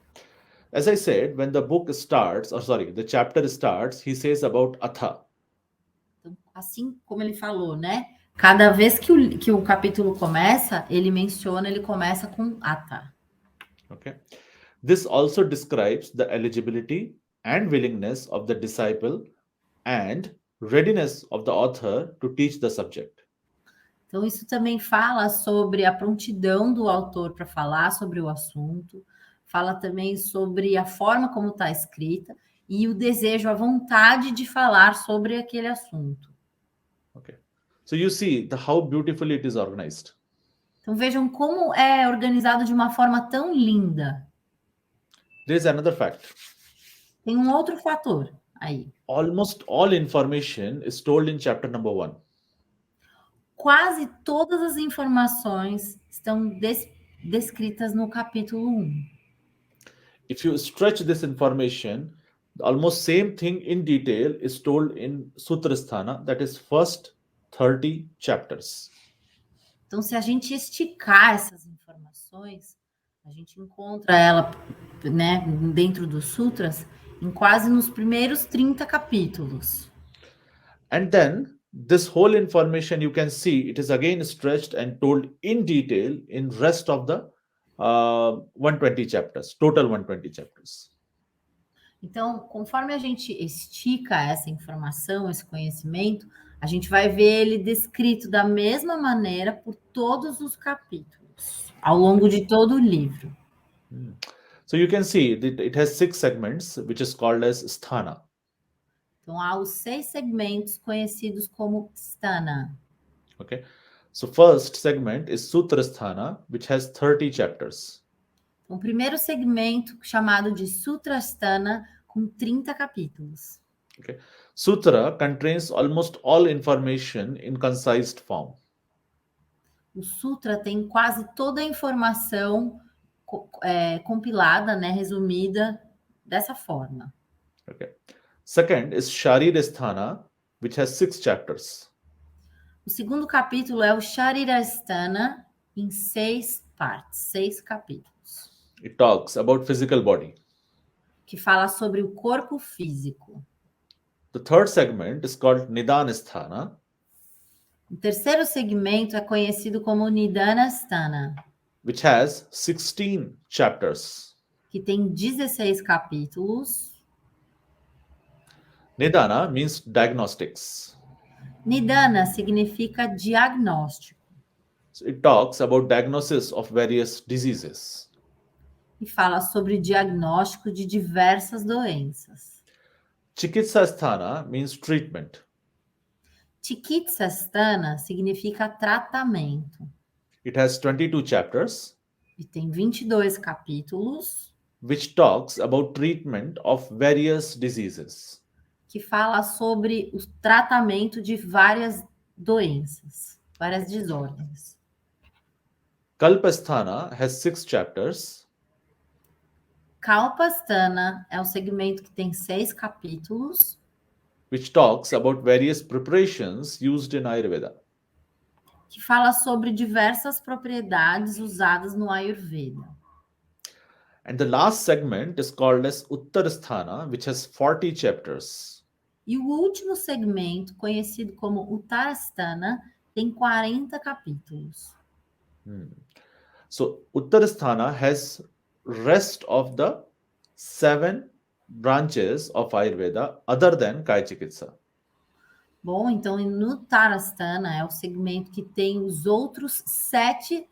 As I said, when the book starts, the chapter starts, he says about Atha.
Então, assim como ele falou, né? Cada vez que o capítulo começa, ele começa com Atha.
Okay. This also describes the eligibility and willingness of the disciple and readiness of the author to teach the subject.
Então, isso também fala sobre a prontidão do autor para falar sobre o assunto, fala também sobre a forma como está escrita e o desejo, a vontade de falar sobre aquele assunto.
Okay. So you see how beautifully it is organized.
Então, vejam como é organizado de uma forma tão linda.
There is another fact.
Tem um outro fator aí.
Almost all information is told in chapter number 1.
Quase todas as informações estão descritas no capítulo 1.
If you stretch this information, almost same thing in detail is told in Sutrasthana, that is first 30 chapters.
Então, se a gente esticar essas informações, a gente encontra ela, né, dentro dos sutras, em quase nos primeiros 30 capítulos.
And then this whole information you can see it is again stretched and told in detail in rest of the 120 chapters, total 120 chapters.
Então, conforme a gente estica essa informação, esse conhecimento, a gente vai ver ele descrito da mesma maneira por todos os capítulos, ao longo de todo o livro.
So you can see that it has 6 segments, which is called as sthana.
Então, há os 6 segmentos conhecidos como sthana.
Okay. So first segment is Sutrasthana, which has 30 chapters.
O primeiro segmento, chamado de Sutrasthana, com 30 capítulos.
Okay. Sutra contains almost all information in concised form.
O sutra tem quase toda a informação compilada, né, resumida dessa forma.
Okay. Second is Sharirasthana, which has 6 chapters.
O segundo capítulo é o Sharirasthana, em 6 partes, 6 capítulos.
It talks about physical body.
Que fala sobre o corpo físico.
The third segment is called Nidanasthana.
O terceiro segmento é conhecido como Nidanasthana,
which has 16 chapters.
Que tem 16 capítulos.
Nidana means diagnostics.
Nidana significa diagnóstico.
So it talks about diagnosis of various diseases.
E fala sobre diagnóstico de diversas doenças.
Chikitsasthana means treatment.
Chikitsasthana significa tratamento.
It has 22 chapters.
E tem 22 capítulos.
Which talks about treatment of various diseases.
Que fala sobre o tratamento de várias doenças, várias desordens.
Kalpasthana has 6 chapters.
Kalpasthana é um segmento que tem 6 capítulos.
Which talks about various preparations used in Ayurveda.
Que fala sobre diversas propriedades usadas no Ayurveda.
And the last segment is called as Uttarasthana, which has 40 chapters.
E o último segmento, conhecido como Uttarasthana, tem 40 capítulos.
So Uttarasthana has rest of the 7 branches of Ayurveda other than Kaya Chikitsa.
Bom, então no Uttarasthana é o segmento que tem as outras 7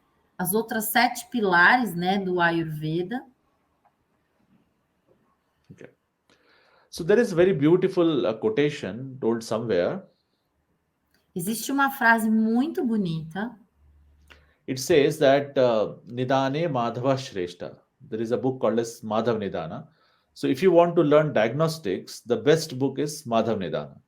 pilares, né, do Ayurveda.
Okay. So there is a very beautiful quotation told somewhere.
Existe uma frase muito bonita.
It says that Nidane Madhava Shrestha. There is a book called as Madhav Nidana. So if you want to learn diagnostics, the best book is Madhav Nidana.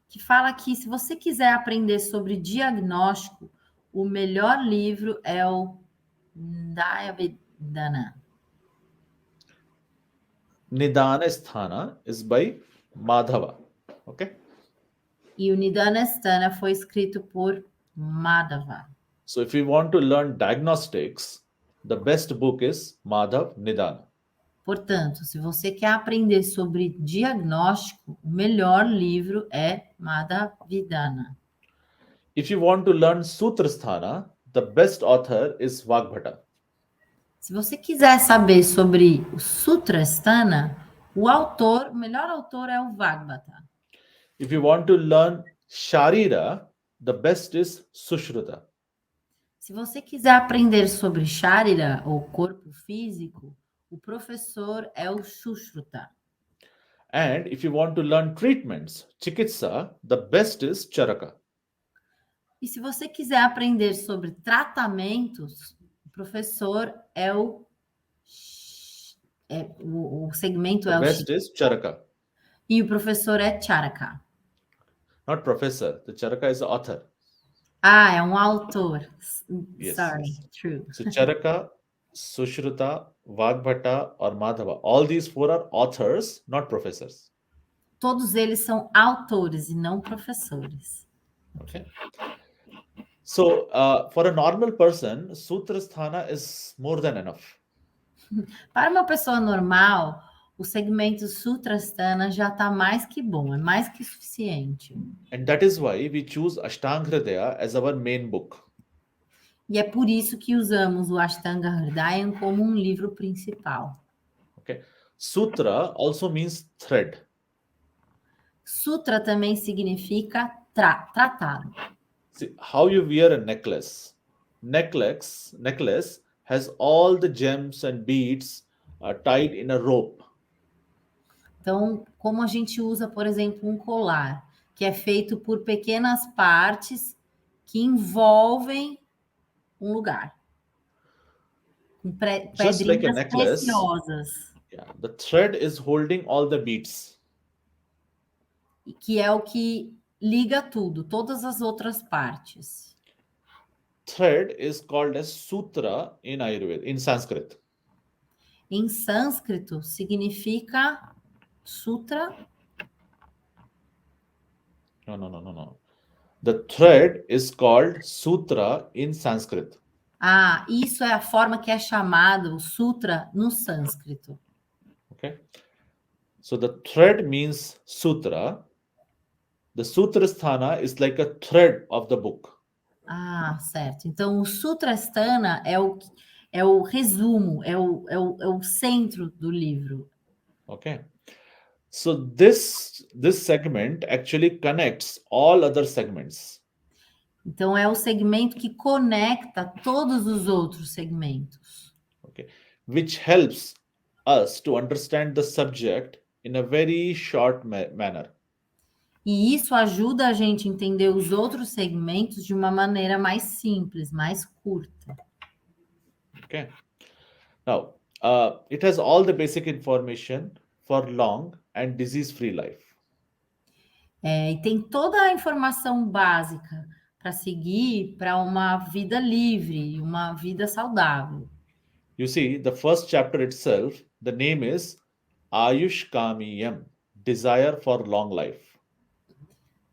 Que fala que se você quiser aprender sobre diagnóstico, o melhor livro é o Nidana.
Nidana Sthana is by Madhava. Okay.
E o Nidana Sthana foi escrito por Madhava.
So if you want to learn diagnostics, the best book is Madhav Nidana.
Portanto, se você quer aprender sobre diagnóstico, o melhor livro é Madhavidana.
If you want to learn Sutrasthana, the best author is Vagbhata.
Se você quiser saber sobre o Sutrasthana, o melhor autor é o Vagbhata.
If you want to learn Sharira, the best is Sushruta.
Se você quiser aprender sobre Sharira, ou corpo físico, o professor é o Sushruta.
And if you want to learn treatments, Chikitsa, the best is Charaka.
E se você quiser aprender sobre tratamentos, o professor é o segmento
The
é o
best is Charaka.
E o professor é Charaka.
Not professor. The Charaka is the author.
Ah, é um autor.
Yes,
Sorry,
yes.
true.
So Charaka, Sushruta, Vagbhata or Madhava, all these 4 are authors, not professors.
Todos eles são autores e não professores.
Okay. So for a normal person, Sutrasthana is more than enough.
Para uma pessoa normal, o segmento Sutrasthana já está mais que bom, é mais que suficiente.
And that is why we choose Ashtanga Hridaya as our main book.
E é por isso que usamos o Ashtanga Hridayam como um livro principal.
Okay. Sutra also means thread.
Sutra também significa tratado.
See, how you wear a necklace. Necklace has all the gems and beads tied in a rope.
Então, como a gente usa, por exemplo, um colar, que é feito por pequenas partes que envolvem um lugar. Com pedrinhas
like a necklace,
preciosas.
Yeah, the thread is holding all the beads.
Que é o que liga tudo, todas as outras partes.
Thread is called as sutra in Ayurveda, in Sanskrit.
Em sânscrito significa sutra.
No. The thread is called sutra in Sanskrit.
Ah, isso é a forma que é chamado o sutra no sânscrito.
Okay. So the thread means sutra. The Sutrasthana is like a thread of the book.
Ah, certo. Então, o Sutrasthana é o resumo, é o centro do livro.
Okay. So this segment actually connects all other segments.
Então, é o segmento que conecta todos os outros segmentos.
Okay. Which helps us to understand the subject in a very short manner.
E isso ajuda a gente a entender os outros segmentos de uma maneira mais simples, mais curta.
Okay. Now, it has all the basic information for long and disease-free life.
E tem toda a informação básica para seguir para uma vida livre, uma vida saudável.
You see, the first chapter itself, the name is Ayushkamiyam, desire for long life.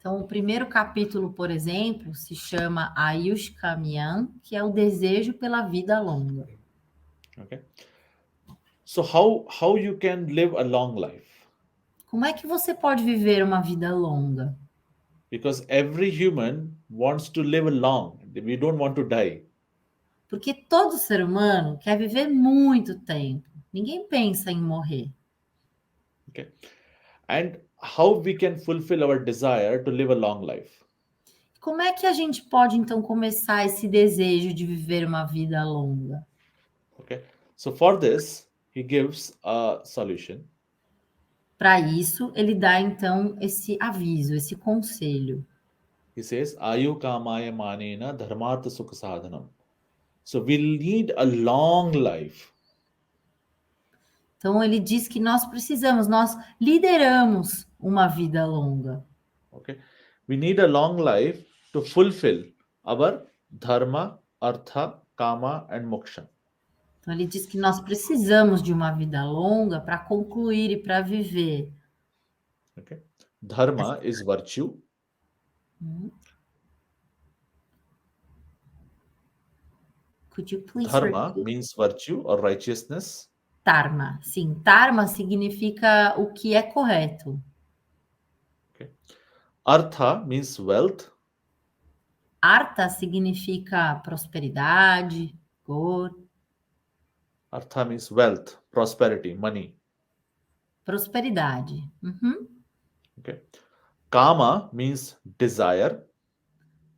Então, o primeiro capítulo, por exemplo, se chama Ayushkamiyam, que é o desejo pela vida longa.
Okay. So how you can live a long life?
Como é que você pode viver uma vida longa?
Because every human wants to live long. We don't want to die.
Porque todo ser humano quer viver muito tempo. Ninguém pensa em morrer.
Okay. And how we can fulfill our desire to live a long life?
Como é que a gente pode, então, começar esse desejo de viver uma vida longa?
Okay. So for this, he gives a solution.
Para isso, ele dá, então, esse aviso, esse conselho.
He says, Ayu kamaya manena dharmartha sukha sadhanam. So we'll need a long life.
Então, ele diz que nós lideramos uma vida longa.
Okay. We need a long life to fulfill our dharma, artha, kama and moksha.
Então, ele diz que nós precisamos de uma vida longa para concluir e para viver.
Okay. Dharma is virtue.
Could you please
Dharma
repeat?
means virtue or righteousness.
Dharma. Sim, dharma significa o que é correto.
Okay. Artha means wealth.
Artha significa prosperidade, cor.
Artha means wealth, prosperity, money.
Prosperidade.
Okay. Kama means desire.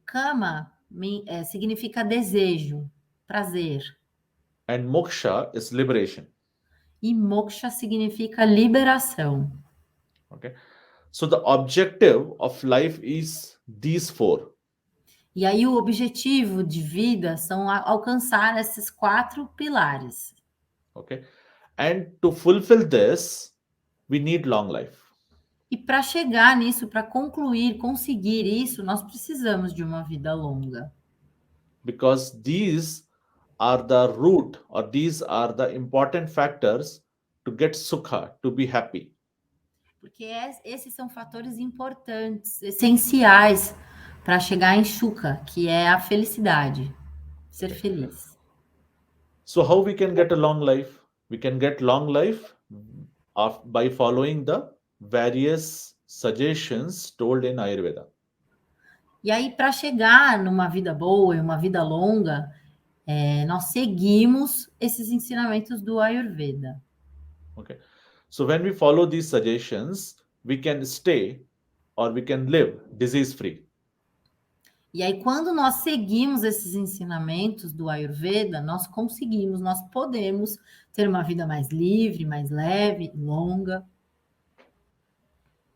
Kama significa desejo, prazer.
And moksha is liberation.
E moksha significa liberação.
Okay. So the objective of life is these four.
E aí o objetivo de vida são alcançar esses 4 pilares.
Okay. And to fulfill this, we need long life.
E para chegar nisso, para concluir, conseguir isso, nós precisamos de uma vida longa.
Because these are the root or these are the important factors to get sukha, to be happy.
Porque esses são fatores importantes, essenciais para chegar em Sukha, que é a felicidade, ser feliz.
So how we can get a long life? We can get long life by following the various suggestions told in Ayurveda.
E aí, para chegar numa vida boa e uma vida longa, nós seguimos esses ensinamentos do Ayurveda.
Okay. So when we follow these suggestions, we can stay or we can live disease-free.
E aí, quando nós seguimos esses ensinamentos do Ayurveda, nós podemos ter uma vida mais livre, mais leve, longa.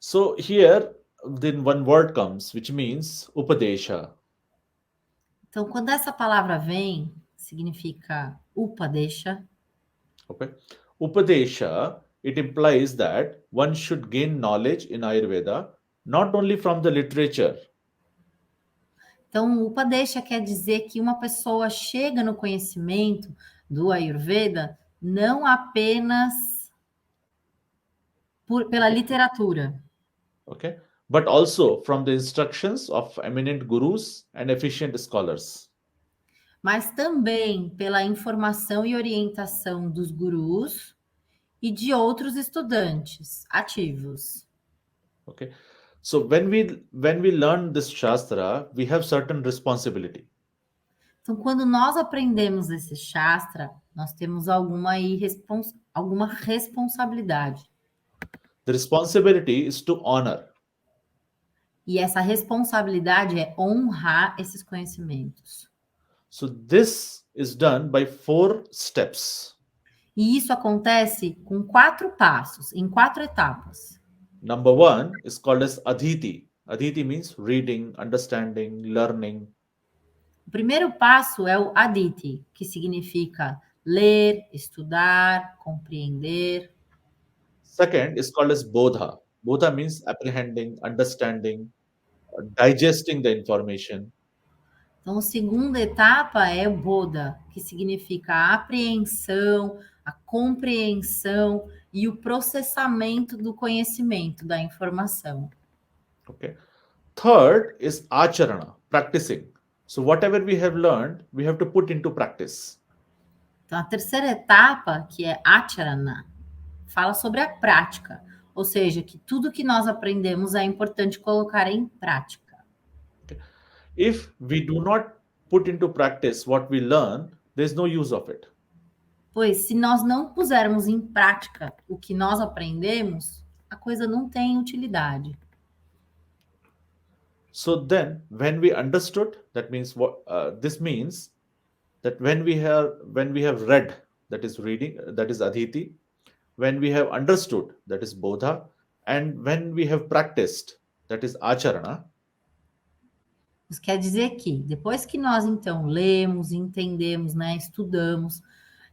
So here, then one word comes, which means upadesha.
Então, quando essa palavra vem, significa upadesha.
Okay. Upadesha, it implies that one should gain knowledge in Ayurveda, not only from the literature.
Então, upadesha quer dizer que uma pessoa chega no conhecimento do Ayurveda não apenas pela literatura.
Okay. But also from the instructions of eminent gurus and efficient scholars.
Mas também pela informação e orientação dos gurus e de outros estudantes ativos.
Okay. So when we learn this Shastra, we have certain responsibility.
Então, quando nós aprendemos esse Shastra, nós temos alguma responsabilidade.
The responsibility is to honor.
E essa responsabilidade é honrar esses conhecimentos.
So this is done by 4 steps.
E isso acontece com 4 passos, em 4 etapas.
Number 1 is called as adhiti. Adhiti means reading, understanding, learning.
O primeiro passo é o aditi, que significa ler, estudar, compreender.
Second is called as bodha. Bodha means apprehending, understanding, digesting the information.
Então, a segunda etapa é o bodha, que significa a apreensão, a compreensão e o processamento do conhecimento, da informação.
Okay. Third is acharana, practicing. So whatever we have learned, we have to put into practice.
Então, a terceira etapa, que é acharana, fala sobre a prática, ou seja, que tudo que nós aprendemos é importante colocar em prática.
If we do not put into practice what we learn, there's no use of it.
Pois, se nós não pusermos em prática o que nós aprendemos, a coisa não tem utilidade.
So then, when we understood, that means what? This means that when we have read, that is reading, that is adhiti. When we have understood, that is bodha, and when we have practiced, that is acharana.
Isso quer dizer que, depois que nós, então, lemos, entendemos, né, estudamos,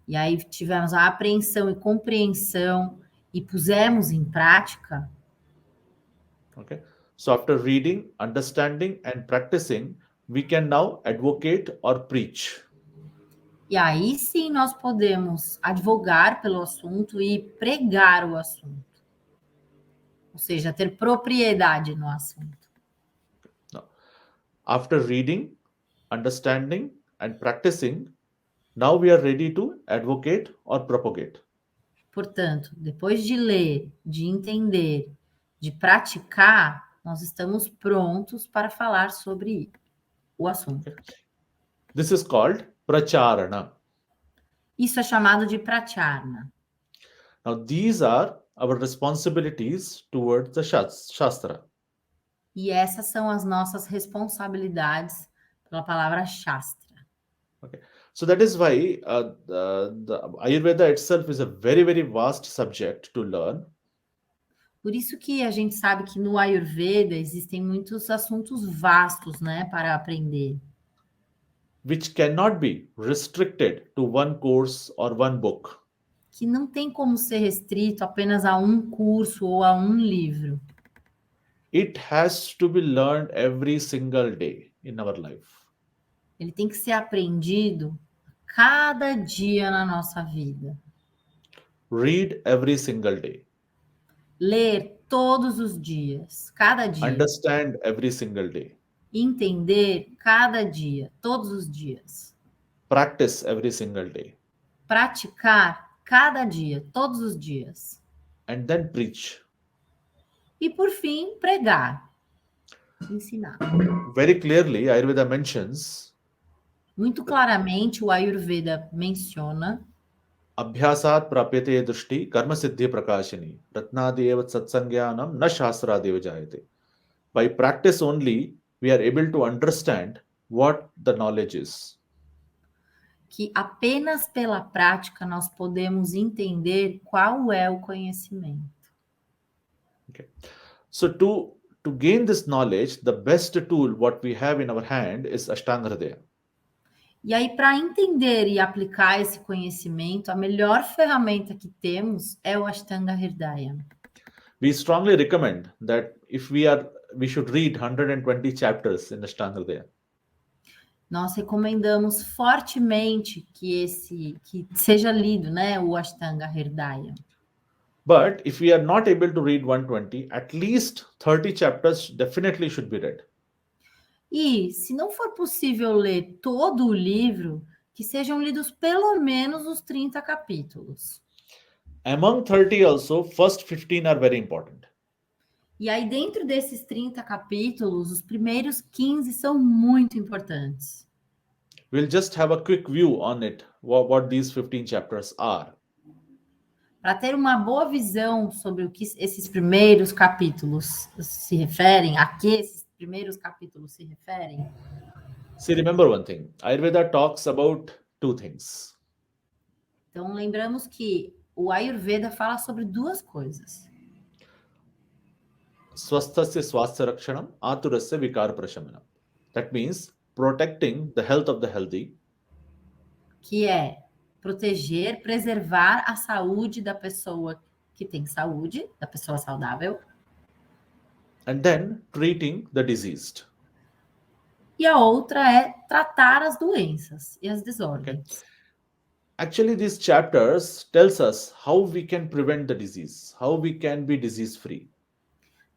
e aí tivemos a apreensão e compreensão, e pusemos em prática,
Okay. So after reading, understanding, and practicing, we can now advocate or preach.
e aí sim nós podemos advogar pelo assunto e pregar o assunto. Ou seja, ter propriedade no assunto.
Now, after reading, understanding, and practicing, now we are ready to advocate or propagate.
Portanto, depois de ler, de entender, de praticar, nós estamos prontos para falar sobre o assunto.
This is called pracharana.
Isso é chamado de pracharna.
Now, these are our responsibilities towards the Shastra.
E essas são as nossas responsabilidades pela palavra Shastra.
Okay. So that is why the Ayurveda itself is a very, very vast subject to learn.
Por isso que a gente sabe que no Ayurveda existem muitos assuntos vastos, né, para aprender.
Which cannot be restricted to one course or one book.
Que não tem como ser restrito apenas a um curso ou a um livro.
It has to be learned every single day in our life.
Ele tem que ser aprendido cada dia na nossa vida.
Read every single day.
Ler todos os dias, cada dia.
Understand every single day.
Entender cada dia, todos os dias.
Practice every single day.
Praticar cada dia, todos os dias.
And then preach.
E por fim, pregar. Ensinar.
Very clearly, Ayurveda mentions
Muito claramente, o Ayurveda menciona
Abhyasat prapyate drushti karma siddhi prakashini ratnadev satsangyanam na shastradev jayate. By practice only, we are able to understand what the knowledge is.
que apenas pela prática nós podemos entender qual é o conhecimento.
Okay. So to gain this knowledge, the best tool what we have in our hand is Ashtanga Hridaya.
E aí, para entender e aplicar esse conhecimento, a melhor ferramenta que temos é o Ashtanga Hridaya.
We strongly recommend that if we should read 120 chapters in Ashtanga Hridaya.
Nós recomendamos fortemente que seja lido, né, o Ashtanga Hridaya.
But if we are not able to read 120, at least 30 chapters definitely should be read.
E, se não for possível ler todo o livro, que sejam lidos pelo menos os 30 capítulos.
Among 30 also, first 15 are very important.
E aí, dentro desses 30 capítulos, os primeiros 15 são muito importantes.
We'll just have a quick view on it, what these 15 chapters are.
Para ter uma boa visão sobre o que esses primeiros capítulos se referem, a que esses primeiros capítulos se referem.
See, remember one thing. Ayurveda talks about two things.
Então, lembramos que o Ayurveda fala sobre duas coisas.
Swasthasya swasthya rakshanam, aturasya vikara prashamanam. That means protecting the health of the healthy.
Que é proteger, preservar a saúde da pessoa que tem saúde, da pessoa saudável.
And then treating the diseased.
E a outra é tratar as doenças e as desordens.
Okay. Actually, these chapters tells us how we can prevent the disease, how we can be disease free.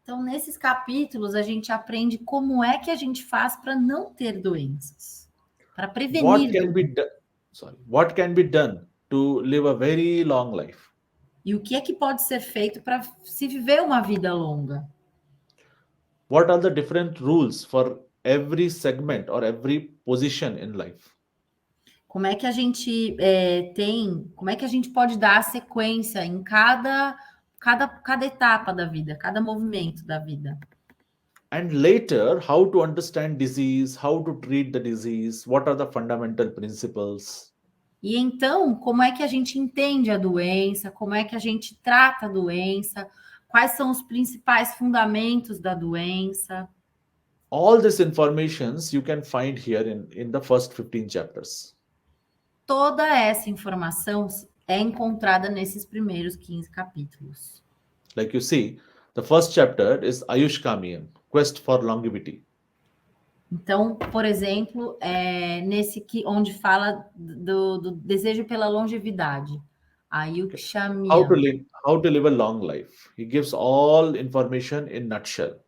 Então, nesses capítulos, a gente aprende como é que a gente faz para não ter doenças, para prevenir.
what can be done to live a very long life?
E o que é que pode ser feito para se viver uma vida longa?
What are the different rules for every segment or every position in life?
Como é que a gente como é que a gente pode dar a sequência em cada etapa da vida, cada movimento da vida?
And later, how to understand disease, how to treat the disease, what are the fundamental principles?
E então, como é que a gente entende a doença? Como é que a gente trata a doença? Quais são os principais fundamentos da doença?
All these informations you can find here in the first 15 chapters.
Toda essa informação é encontrada nesses primeiros 15 capítulos.
Like you see, the first chapter is Ayushkamiyam, Quest for Longevity.
Então, por exemplo, nesse que onde fala do desejo pela longevidade, Ayushkamiyam.
How to live a long life. He gives all information in nutshell.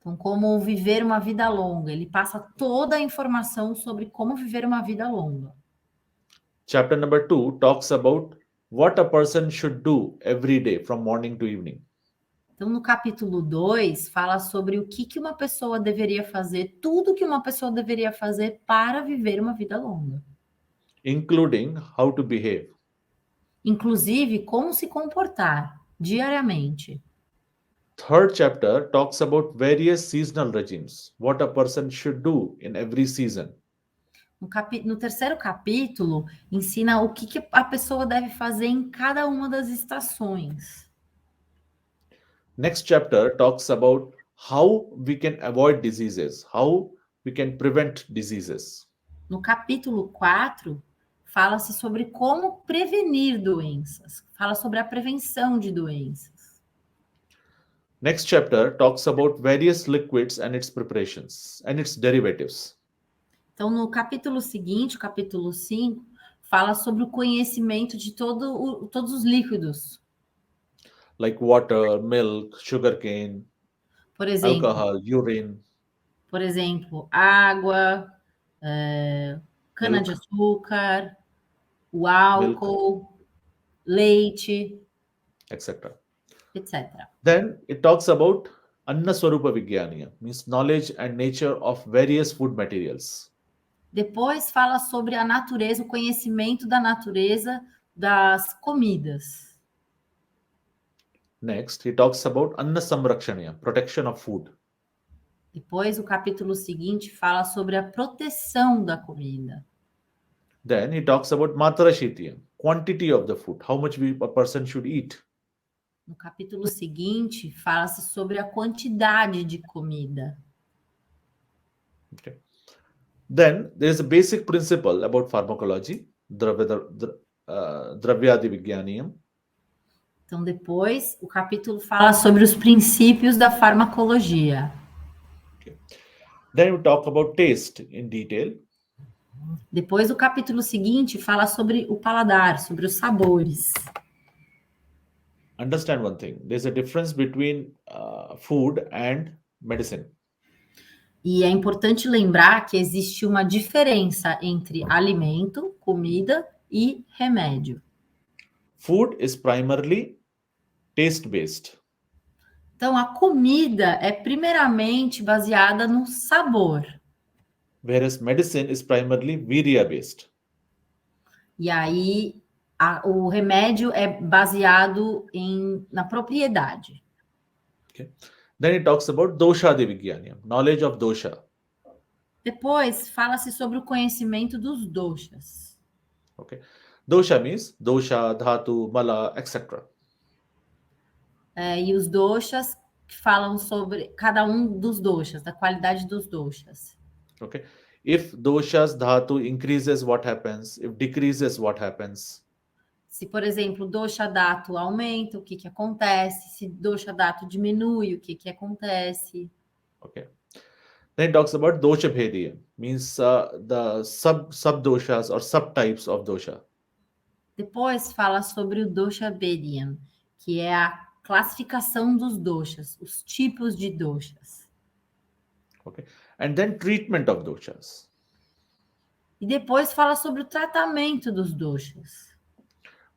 Então, como viver uma vida longa. Ele passa toda a informação sobre como viver uma vida longa.
Chapter number 2 talks about what a person should do every day from morning to evening.
Então, no capítulo 2, fala sobre o que uma pessoa deveria fazer, tudo que uma pessoa deveria fazer para viver uma vida longa.
Including how to behave.
Inclusive, como se comportar diariamente.
Third chapter talks about various seasonal regimes, what a person should do in every season.
No terceiro capítulo, ensina o que a pessoa deve fazer em cada uma das estações.
Next chapter talks about how we can avoid diseases, how we can prevent diseases.
No capítulo 4, fala-se sobre como prevenir doenças. Fala sobre a prevenção de doenças.
Next chapter talks about various liquids and its preparations and its derivatives.
Então, no capítulo seguinte, o capítulo 5, fala sobre o conhecimento de todos os líquidos.
Like water, milk, sugarcane,
Por exemplo,
alcohol, urine.
Por exemplo, água, cana-de-açúcar, o álcool, leite,
etc. Then it talks about Anna Swarupa Vigyaniya, means knowledge and nature of various food materials.
Depois fala sobre a natureza, o conhecimento da natureza das comidas.
Next, he talks about Anna Samrakshaniya, protection of food.
Depois, o capítulo seguinte fala sobre a proteção da comida.
Then he talks about Matra Shitiyam, quantity of the food, how much a person should eat.
No capítulo seguinte, fala-se sobre a quantidade de comida.
Okay. Then there is a basic principle about pharmacology, Dravyadi Vigyaniyam.
Então, depois, o capítulo fala sobre os princípios da farmacologia.
Okay. Then we talk about taste in detail.
Depois, o capítulo seguinte fala sobre o paladar, sobre os sabores.
Understand one thing, there's a difference between food and medicine.
E é importante lembrar que existe uma diferença entre alimento, comida e remédio.
Food is primarily taste-based.
Então, a comida é primeiramente baseada no sabor.
Whereas medicine is primarily virya-based.
E aí, o remédio é baseado na propriedade.
Okay. Then it talks about dosha vigyanyam, knowledge of dosha.
Depois, fala-se sobre o conhecimento dos doshas.
Okay. Dosha means dosha, dhatu, mala, etc.
E os doshas falam sobre cada um dos doshas, da qualidade dos doshas.
Okay. If doshas dhatu increases, what happens? If decreases, what happens?
Se, por exemplo, dosha dhatu aumenta, o que acontece? Se dosha dhatu diminui, o que acontece?
Okay. Then it talks about dosha bhediyam, means the sub-doshas or subtypes of dosha.
Depois fala sobre o dosha bhediyam, que é a classificação dos doshas, os tipos de doshas.
Okay. And then treatment of doshas.
E depois fala sobre o tratamento dos doshas.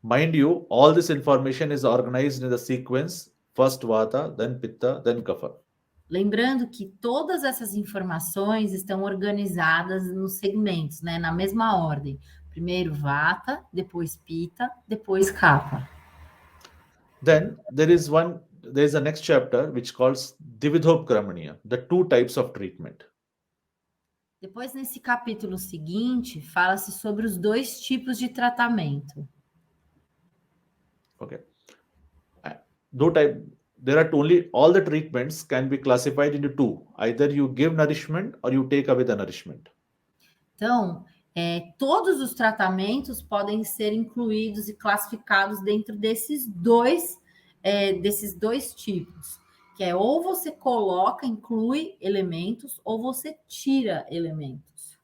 Mind you, all this information is organized in the sequence: first Vata, then Pitta, then Kapha.
Lembrando que todas essas informações estão organizadas nos segmentos, né, na mesma ordem. Primeiro Vata, depois Pitta, depois Kapha.
Then there is a next chapter which calls Dividhopkramaniya, the two types of treatment.
Depois, nesse capítulo seguinte, fala-se sobre os dois tipos de tratamento.
Okay. There are only, all the treatments can be classified into two. Either you give nourishment or you take away the nourishment.
Então, todos os tratamentos podem ser incluídos e classificados dentro desses dois tipos, que é ou você coloca, inclui elementos, ou você tira elementos.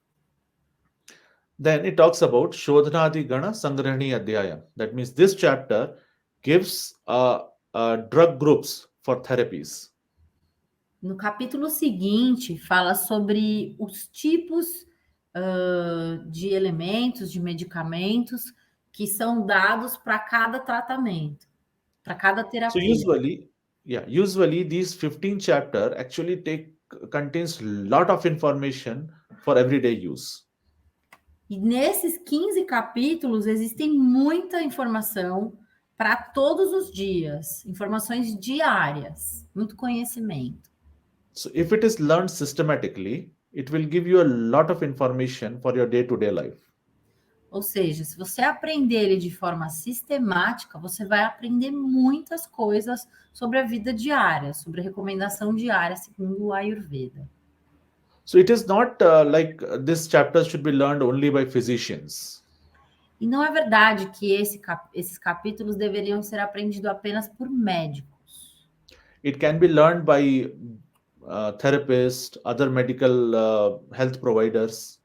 Then it talks about Shodhanadi Gana Sangrahani Adhyaya. That means this chapter gives drug groups for therapies.
No capítulo seguinte, fala sobre os tipos de elementos, de medicamentos que são dados para cada tratamento, para cada terapia.
So usually these 15 chapter actually contains lot of information for everyday use.
E nesses 15 capítulos existem muita informação para todos os dias, informações diárias, muito conhecimento.
So if it is learned systematically, it will give you a lot of information for your day-to-day life.
Ou seja, se você aprender ele de forma sistemática, você vai aprender muitas coisas sobre a vida diária, sobre a recomendação diária, segundo o Ayurveda.
So it is not like this chapter should be learned only by physicians.
E não é verdade que esses capítulos deveriam ser aprendidos apenas por médicos.
It can be learned by therapists, other medical health providers.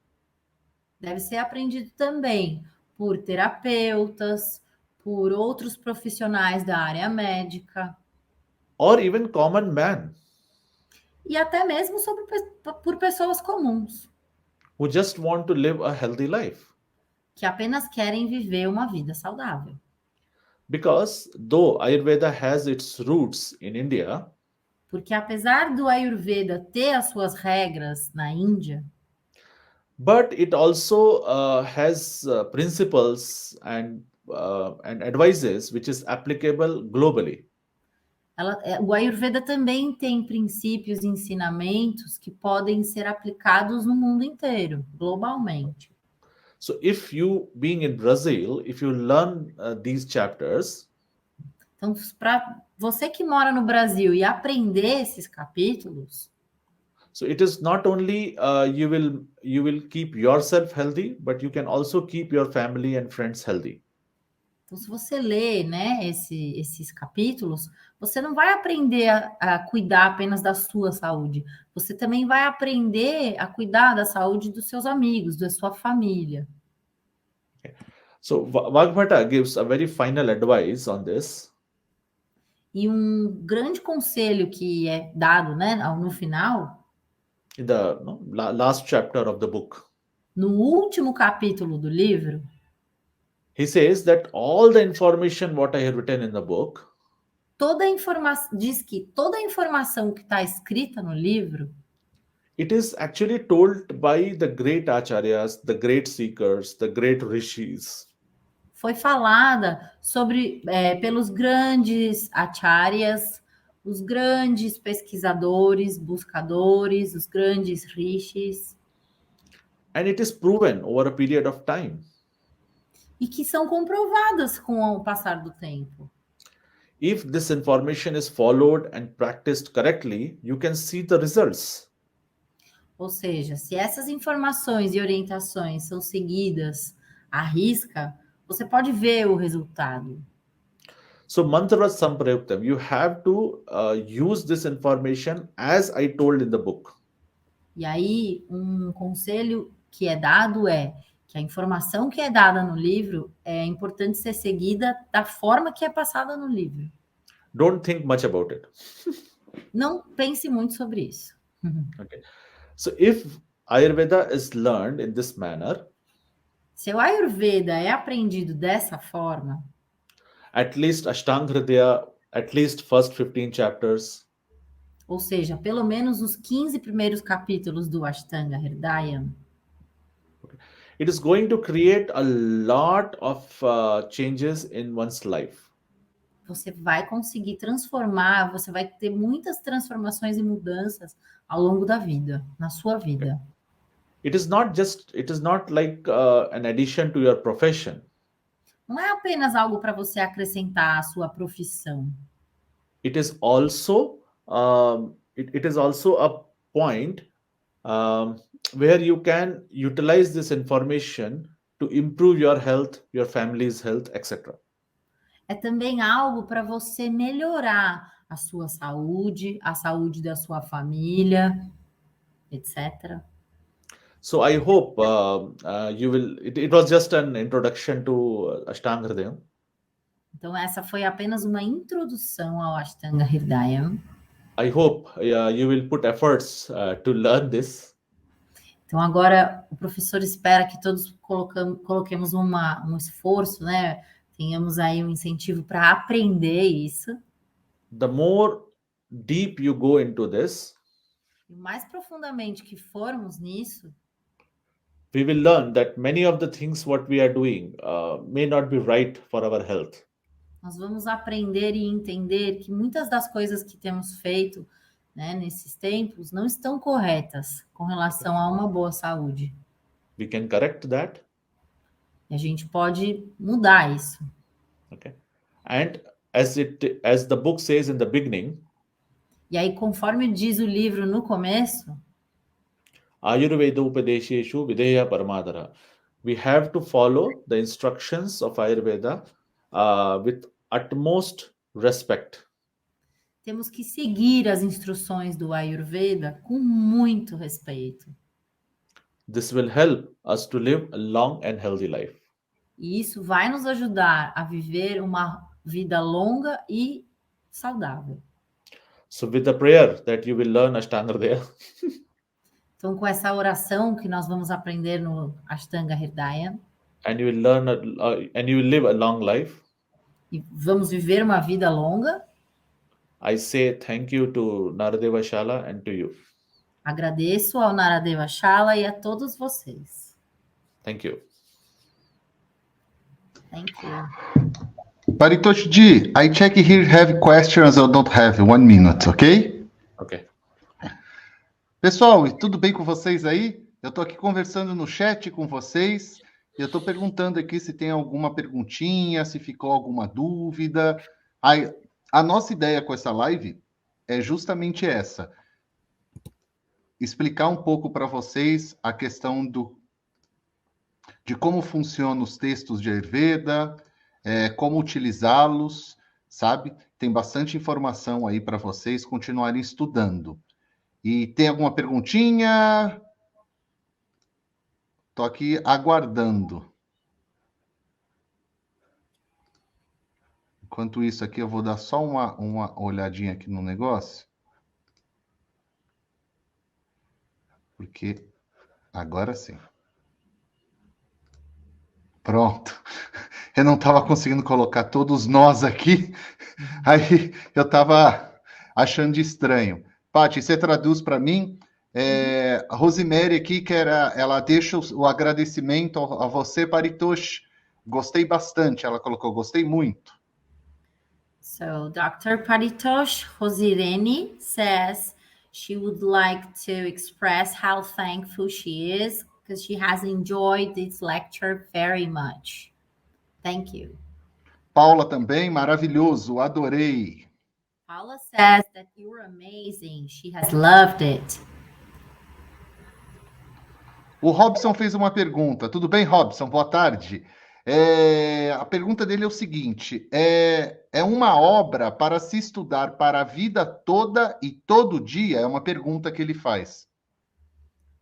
Deve ser aprendido também por terapeutas, por outros profissionais da área médica.
Or even common man.
E até mesmo por pessoas comuns.
Who just want to live a healthy life.
Que apenas querem viver uma vida saudável.
Because though Ayurveda has its roots in India,
porque apesar do Ayurveda ter as suas regras na Índia,
but it also has principles and advices which is applicable globally.
O Ayurveda também tem princípios e ensinamentos que podem ser aplicados no mundo inteiro, globalmente.
So if you, being in Brazil, if you learn these chapters,
então, para você que mora no Brasil e aprender esses capítulos,
so it is not only you will keep yourself healthy, but you can also keep your family and friends healthy.
Então, se você lê, né, esses capítulos, você não vai aprender a cuidar apenas da sua saúde. Você também vai aprender a cuidar da saúde dos seus amigos, da sua família.
So Vagbhata gives a very final advice on this.
E grande conselho que é dado, né, no final,
in the last chapter of the book,
no último capítulo do livro,
he says that all the information what I have written in the book,
diz que toda a informação que está escrita no livro,
it is actually told by the great acharyas, the great seekers, the great rishis.
Foi falada pelos grandes acharyas, os grandes pesquisadores, buscadores, os grandes rishis.
And it is proven over a period of time.
E que são comprovadas com o passar do tempo.
If this information is followed and practiced correctly, you can see the results.
Ou seja, se essas informações e orientações são seguidas à risca, você pode ver o resultado.
So mantra samprayuktam, you have to use this information as I told in the book.
E aí, conselho que é dado é que a informação que é dada no livro é importante ser seguida da forma que é passada no livro.
Don't think much about it.
Não pense muito sobre isso.
Okay. So if Ayurveda is learned in this manner,
Se o Ayurveda é aprendido dessa forma,
at least Ashtanga Hridaya, at least first 15 chapters,
ou seja, pelo menos os 15 primeiros capítulos do Ashtanga Hridayam,
it is going to create a lot of changes in one's life.
você vai conseguir transformar, você vai ter muitas transformações e mudanças ao longo da vida, na sua vida.
It is not like an addition to your profession.
Não é apenas algo para você acrescentar à sua profissão.
It is also it is also a point where you can utilize this information to improve your health, your family's health, etc.
É também algo para você melhorar a sua saúde, a saúde da sua família, etc.
So I hope you will. It was just an introduction to Ashtanga Hridayam.
Então, essa foi apenas uma introdução ao Ashtanga Hridayam.
I hope you will put efforts to learn this.
Então, agora, o professor espera que todos coloquemos um esforço, né? Tenhamos aí um incentivo para aprender isso.
The more deep you go into this,
E mais profundamente que formos nisso,
we will learn that many of the things what we are doing may not be right for our health.
nós vamos aprender e entender que muitas das coisas que temos feito, né, nesses tempos não estão corretas com relação a uma boa saúde.
We can correct that.
E a gente pode mudar isso.
Okay. And as the book says in the beginning,
E aí, conforme diz o livro no começo,
Ayurveda Upadesheshu Videya Paramadara, we have to follow the instructions of Ayurveda with utmost respect.
temos que seguir as instruções do Ayurveda com muito respeito.
This will help us to live a long and healthy life.
E isso vai nos ajudar a viver uma vida longa e saudável.
So with the prayer that you will learn Ashtanga Hridaya,
Então, com essa oração que nós vamos aprender no Ashtanga Hridayam,
and you will learn and you will live a long life,
e vamos viver uma vida longa,
I say thank you to Naradeva Shala and to you.
agradeço ao Naradeva Shala e a todos vocês.
Thank you.
Thank you.
Paritosh Ji, I check here have questions or don't have. 1 minute, ok?
Okay.
Pessoal, e tudo bem com vocês aí? Eu estou aqui conversando no chat com vocês. Eu estou perguntando aqui se tem alguma perguntinha, se ficou alguma dúvida. A nossa ideia com essa live é justamente essa. Explicar um pouco para vocês a questão de como funcionam os textos de Ayurveda, como utilizá-los, sabe? Tem bastante informação aí para vocês continuarem estudando. E tem alguma perguntinha? Estou aqui aguardando. Enquanto isso aqui, eu vou dar só uma olhadinha aqui no negócio. Porque agora sim. Pronto. Eu não estava conseguindo colocar todos nós aqui. Aí eu estava achando estranho. Paty, você traduz para mim? A Rosemary aqui, ela deixa o agradecimento a você, Paritosh. Gostei bastante. Ela colocou, gostei muito.
So, Dr. Paritosh Rosireni says she would like to express how thankful she is because she has enjoyed this lecture very much. Thank you.
Paula também, maravilhoso, adorei.
Paula says that you were amazing. She has loved it.
O Robson fez uma pergunta. Tudo bem, Robson? Boa tarde. A pergunta dele é o seguinte: é uma obra para se estudar para a vida toda e todo dia? É uma pergunta que ele faz.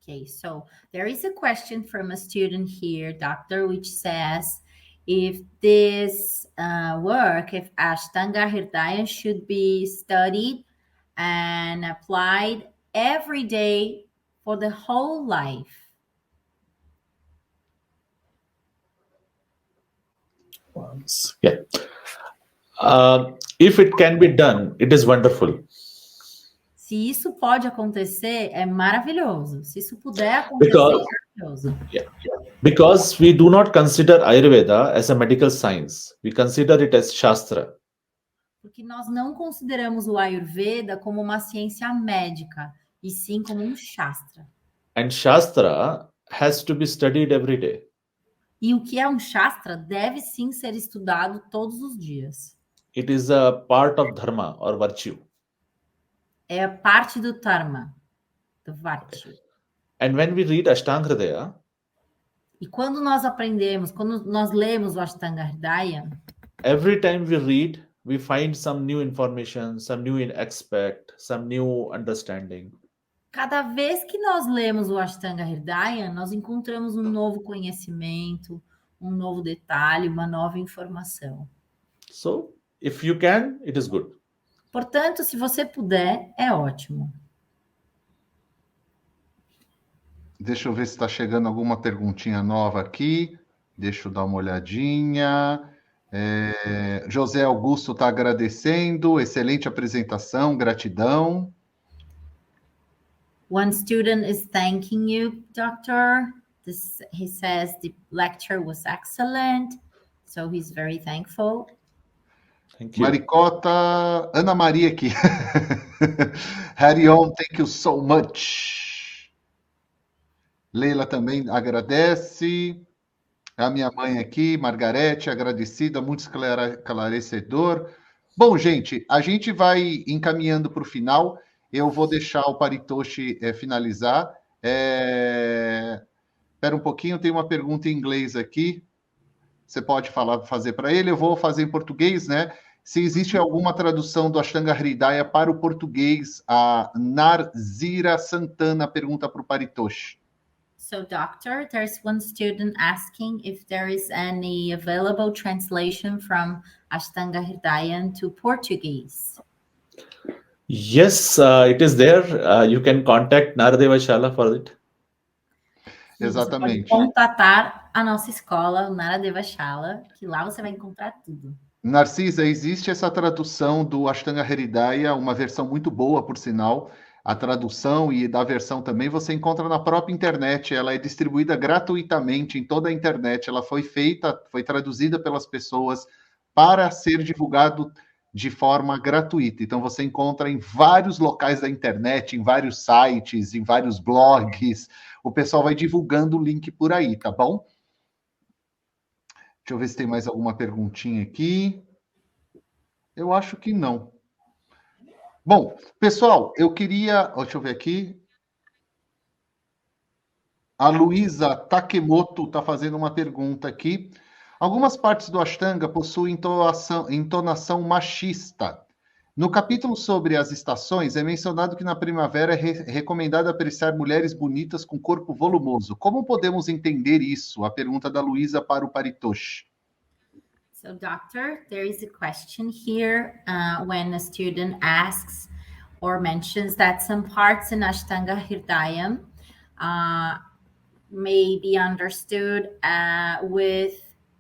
Okay, so there is a question from a student here, doctor, which says, if this work, if Ashtanga Hridayam should be studied and applied every day for the whole life.
Yeah. If it can be done, it is wonderful.
Se isso pode acontecer, é maravilhoso. Se isso puder acontecer, é maravilhoso.
Because we do not consider Ayurveda as a medical science. We consider it as Shastra.
Porque nós não consideramos o Ayurveda como uma ciência médica, e sim como um Shastra.
And Shastra has to be studied every day.
E o que é um Shastra deve sim ser estudado todos os dias.
It is a part of Dharma or virtue.
É parte do Dharma, do Virtue.
And when we read Ashtanga Hridaya,
e quando nós aprendemos, quando nós lemos o Ashtanga Hridaya,
every time we read, we find some new information, some new aspect, some new understanding.
Cada vez que nós lemos o Ashtanga Hridaya, nós encontramos um novo conhecimento, um novo detalhe, uma nova informação.
So, if you can, it is good.
Portanto, se você puder, é ótimo.
Deixa eu ver se está chegando alguma perguntinha nova aqui. Deixa eu dar uma olhadinha. José Augusto está agradecendo. Excelente apresentação, gratidão.
One student is thanking you, Doctor. He says the lecture was excellent, so he's very thankful.
Thank you.
Maricota, Ana Maria aqui. Harry on, thank you so much. Leila também agradece. A minha mãe aqui, Margarete, agradecida, muito esclarecedor. Bom, gente, a gente vai encaminhando para o final. Eu vou deixar o Paritoshi finalizar. Espera um pouquinho, tem uma pergunta em inglês aqui. Você pode fazer para ele, eu vou fazer em português, né? Se existe alguma tradução do Ashtanga Hridaya para o português, a Narzira Santana pergunta para o Paritoshi.
So, Doctor, there's one student asking if there is any available translation from Ashtanga Hridaya to Portuguese.
Yes, it is there. You can contact Naradeva Shala for it.
Exatamente.
Você pode contatar a nossa escola, o Naradeva Shala, que lá você vai encontrar tudo.
Narcisa, existe essa tradução do Ashtanga Hridaya, uma versão muito boa, por sinal. A tradução e da versão também você encontra na própria internet. Ela é distribuída gratuitamente em toda a internet. Ela foi traduzida pelas pessoas para ser divulgado de forma gratuita. Então, você encontra em vários locais da internet, em vários sites, em vários blogs. O pessoal vai divulgando o link por aí, tá bom? Deixa eu ver se tem mais alguma perguntinha aqui. Eu acho que não. Bom, pessoal, eu queria... Deixa eu ver aqui. A Luísa Takemoto está fazendo uma pergunta aqui. Algumas partes do Ashtanga possuem entonação machista. No capítulo sobre as estações, é mencionado que na primavera é recomendado apreciar mulheres bonitas com corpo volumoso. Como podemos entender isso? A pergunta da Luísa para o Paritoshi.
So, Doctor, there is a question here when a student asks or mentions that some parts in Ashtanga Hridaya may be understood with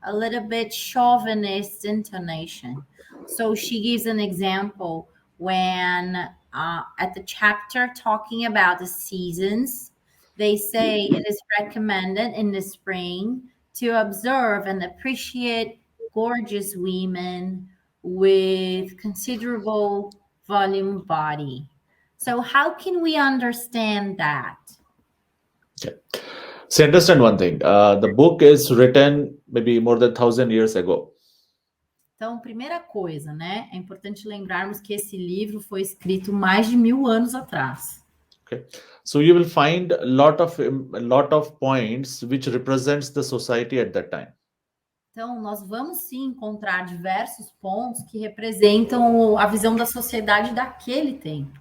a little bit chauvinist intonation. So she gives an example when at the chapter talking about the seasons, they say it is recommended in the spring to observe and appreciate gorgeous women with considerable volume body. So how can we understand that?
Okay. So understand one thing. The book is written maybe more than 1,000 years ago.
Então, primeira coisa, né? É importante lembrarmos que esse livro foi escrito mais de 1000 anos atrás.
Okay. So you will find a lot of points which represents the society at that time.
Então, nós vamos sim encontrar diversos pontos que representam a visão da sociedade daquele tempo.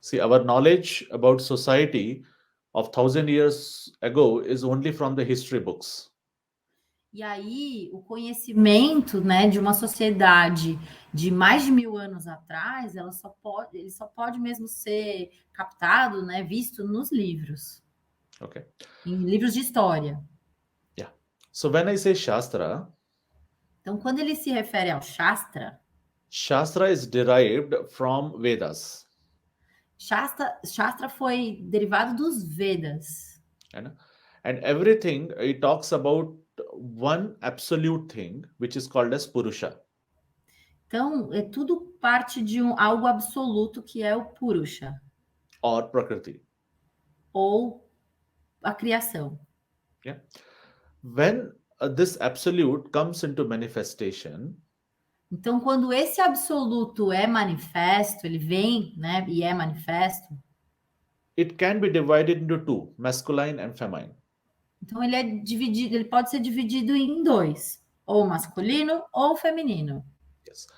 See, our knowledge about society of 1,000 years ago is only from the history books.
E aí, o conhecimento, né, de uma sociedade de mais de 1000 anos atrás, ele só pode mesmo ser captado, né, visto nos livros.
Okay.
Em livros de história.
Yeah. So when I say Shastra,
Então, quando ele se refere ao Shastra,
Shastra is derived from Vedas.
Shastra foi derivado dos Vedas.
And everything, it talks about one absolute thing, which is called as Purusha.
Então, é tudo parte de algo absoluto que é o Purusha.
Or Prakriti.
Ou a criação.
Yeah. When this absolute comes into manifestation,
então, quando esse absoluto é manifesto, ele vem, né, e é manifesto,
it can be divided into two, masculine and feminine.
Então, ele pode ser dividido em dois, ou masculino ou feminino.
Yes.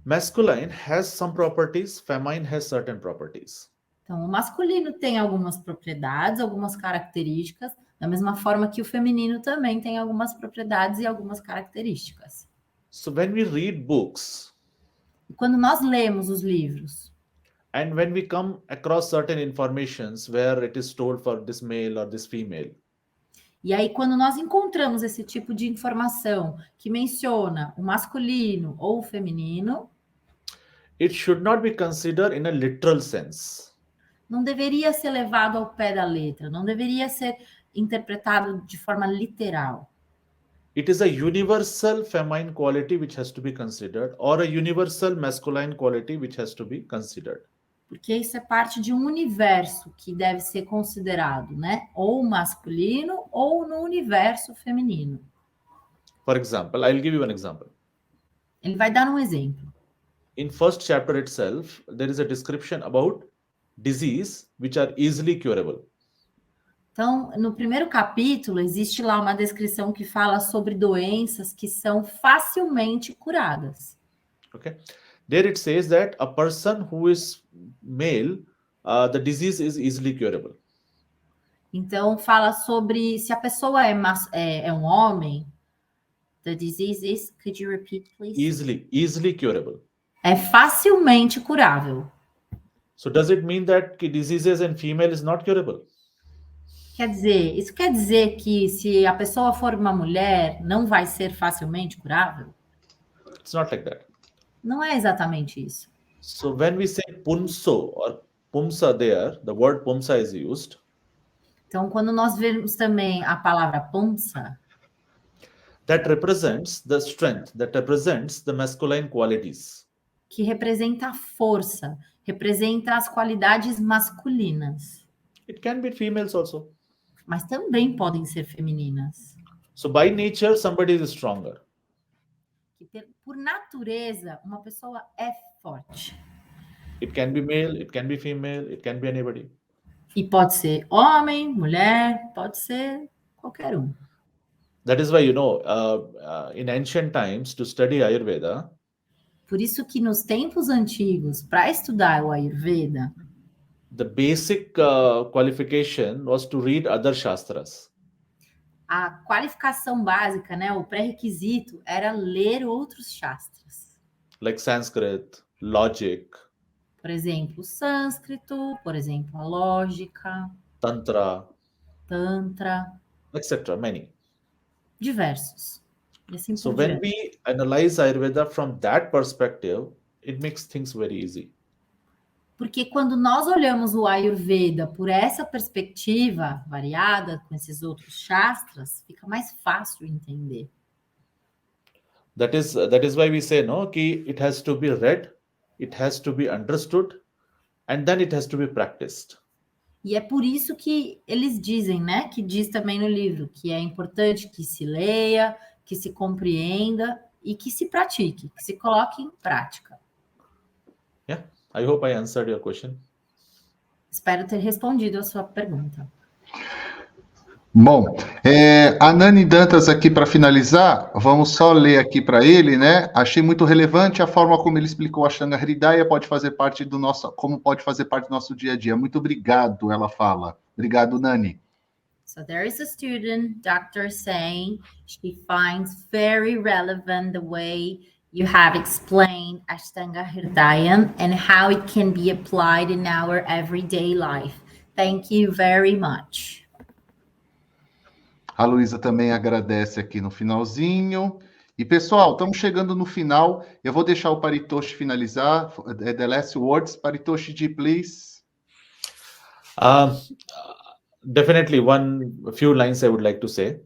Masculine has some properties, feminine has certain properties.
Então, o masculino tem algumas propriedades, algumas características, da mesma forma que o feminino também tem algumas propriedades e algumas características.
So when we read books,
e quando nós lemos os livros,
and when we come across certain informations where it is told for this male or this female,
e aí quando nós encontramos esse tipo de informação que menciona o masculino ou o feminino,
it should not be considered in a literal sense.
Não deveria ser levado ao pé da letra, não deveria ser interpretado de forma literal.
It is a universal feminine quality which has to be considered, or a universal masculine quality which has to be considered.
Porque isso é parte de um universo que deve ser considerado, né? Ou masculino ou no universo feminino.
For example, I'll give you an example.
Ele vai dar um exemplo.
In first chapter itself, there is a description about disease which are easily curable.
Então, no primeiro capítulo, existe lá uma descrição que fala sobre doenças que são facilmente curadas.
Okay. There it says that a person who is male, the disease is easily curable.
Então, fala sobre se a pessoa é um homem, the disease is, could you repeat, please?
Easily curable.
É facilmente curável.
So does it mean that diseases in female is not curable?
Isso quer dizer que se a pessoa for uma mulher, não vai ser facilmente curável?
It's not like that.
Não é exatamente isso.
So when we say pumso or pumsa there, the word pumsa is used.
Então, quando nós vemos também a palavra pumsa,
that represents the strength, that represents the masculine qualities.
Que representa a força, representa as qualidades masculinas.
It can be females also.
Mas também podem ser femininas.
So by nature, somebody is stronger.
Por natureza, uma pessoa é forte.
It can be male, it can be female, it can be anybody.
E pode ser homem, mulher, pode ser qualquer um.
That is why, in ancient times, to study Ayurveda,
por isso que nos tempos antigos, para estudar o Ayurveda,
the basic qualification was to read other shastras.
A qualificação básica, né, o pré-requisito era ler outros shastras.
Like Sanskrit, logic.
Por exemplo, o sânscrito, por exemplo, a lógica.
Tantra.
Etc.
Many.
Diversos.
So when we analyze Ayurveda from that perspective, it makes things very easy.
Porque quando nós olhamos o Ayurveda por essa perspectiva variada, com esses outros shastras, fica mais fácil entender.
That is why we say, que it has to be read, it has to be understood, and then it has to be practiced.
E é por isso que eles dizem, né, que diz também no livro, que é importante que se leia, que se compreenda e que se pratique, que se coloque em prática.
Yeah. I hope I answered your question.
Espero ter respondido a sua pergunta.
Bom, a Nani Dantas aqui para finalizar, vamos só ler aqui para ele, né? Achei muito relevante a forma como ele explicou a Ashtanga Hridaya, pode fazer parte do nosso dia a dia. Muito obrigado, ela fala. Obrigado, Nani.
So there is a student, doctor, saying she finds very relevant the way you have explained Ashtanga Hridaya and how it can be applied in our everyday life. Thank you very much.
A Luísa também agradece aqui no finalzinho. E, pessoal, estamos chegando no final. Eu vou deixar o Paritoshi finalizar. The last words. Paritoshi Ji, please.
Definitely a few lines I would like to say.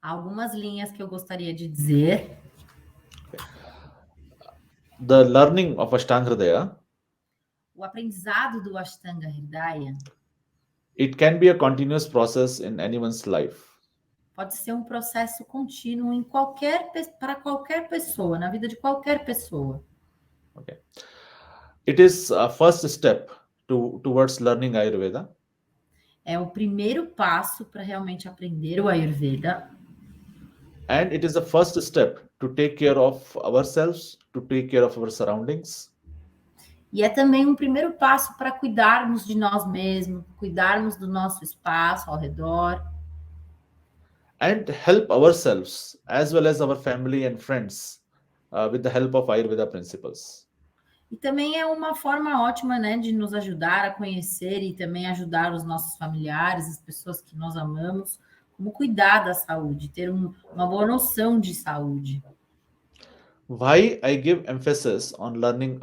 Algumas linhas que eu gostaria de dizer.
The learning of Ashtanga Hridaya,
O aprendizado do Ashtanga Hridaya
it can be a continuous process in anyone's life.
pode ser um processo contínuo para qualquer pessoa, na vida de qualquer pessoa.
Okay. It is a first step towards learning Ayurveda.
É o primeiro passo para realmente aprender o Ayurveda.
And it is the first step to take care of ourselves, to take care of our surroundings.
E é também um primeiro passo para cuidarmos de nós mesmos, cuidarmos do nosso espaço ao redor.
And help ourselves as well as our family and friends with the help of Ayurveda principles.
E também é uma forma ótima, né, de nos ajudar a conhecer e também ajudar os nossos familiares, as pessoas que nós amamos, como cuidar da saúde, ter uma boa noção de saúde.
Why I give emphasis on learning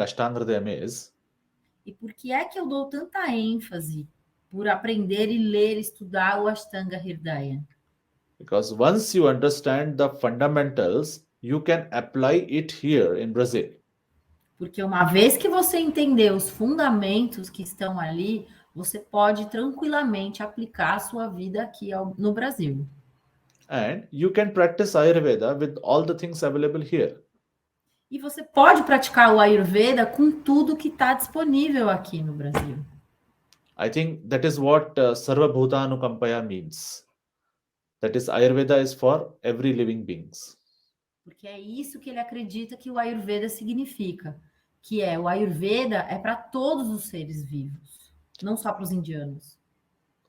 Ashtanga Hridayam is,
e por que é que eu dou tanta ênfase por aprender e ler, estudar o Ashtanga Hridaya?
Because once you understand the fundamentals, you can apply it here in Brazil.
Porque uma vez que você entender os fundamentos que estão ali, você pode tranquilamente aplicar a sua vida aqui no Brasil.
And you can practice Ayurveda with all the things available here.
E você pode praticar o Ayurveda com tudo que está disponível aqui no Brasil.
I think that is what Sarva Bhutanukampaya means. That is, Ayurveda is for every living beings.
Porque é isso que ele acredita que o Ayurveda significa. Que o Ayurveda é para todos os seres vivos, não só para os indianos.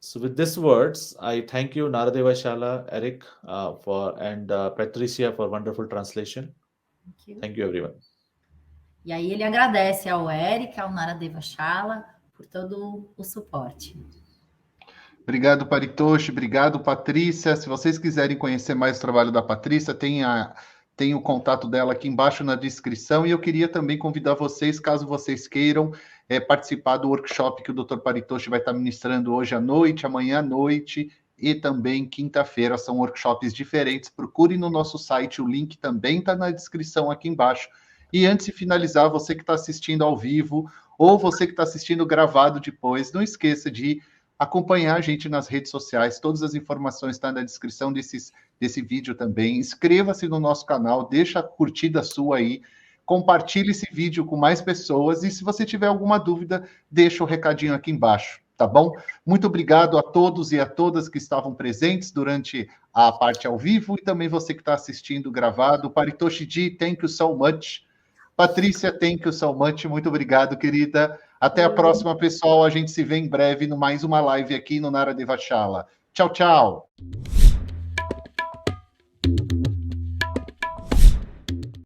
So with these words, I thank you, Naradeva Shala, Eric, and Patricia for wonderful translation. Thank you, everyone.
E aí ele agradece ao Eric, ao Naradeva Shala, por todo o suporte.
Obrigado, Paritoshi. Obrigado, Patrícia. Se vocês quiserem conhecer mais o trabalho da Patrícia, tem o contato dela aqui embaixo na descrição. E eu queria também convidar vocês, caso vocês queiram, participar do workshop que o Dr. Paritoshi vai estar ministrando hoje à noite, amanhã à noite e também quinta-feira. São workshops diferentes. Procure no nosso site, o link também está na descrição aqui embaixo. E antes de finalizar, você que está assistindo ao vivo ou você que está assistindo gravado depois, não esqueça de acompanhar a gente nas redes sociais. Todas as informações estão na descrição desse vídeo também. Inscreva-se no nosso canal, deixa a curtida sua aí, compartilhe esse vídeo com mais pessoas e se você tiver alguma dúvida, deixa o recadinho aqui embaixo, tá bom? Muito obrigado a todos e a todas que estavam presentes durante a parte ao vivo e também você que está assistindo gravado. Paritoshi Ji, thank you so much. Patrícia, thank you so much. Muito obrigado, querida. Até a próxima, pessoal. A gente se vê em breve no mais uma live aqui no Naradeva Shala. Tchau, tchau.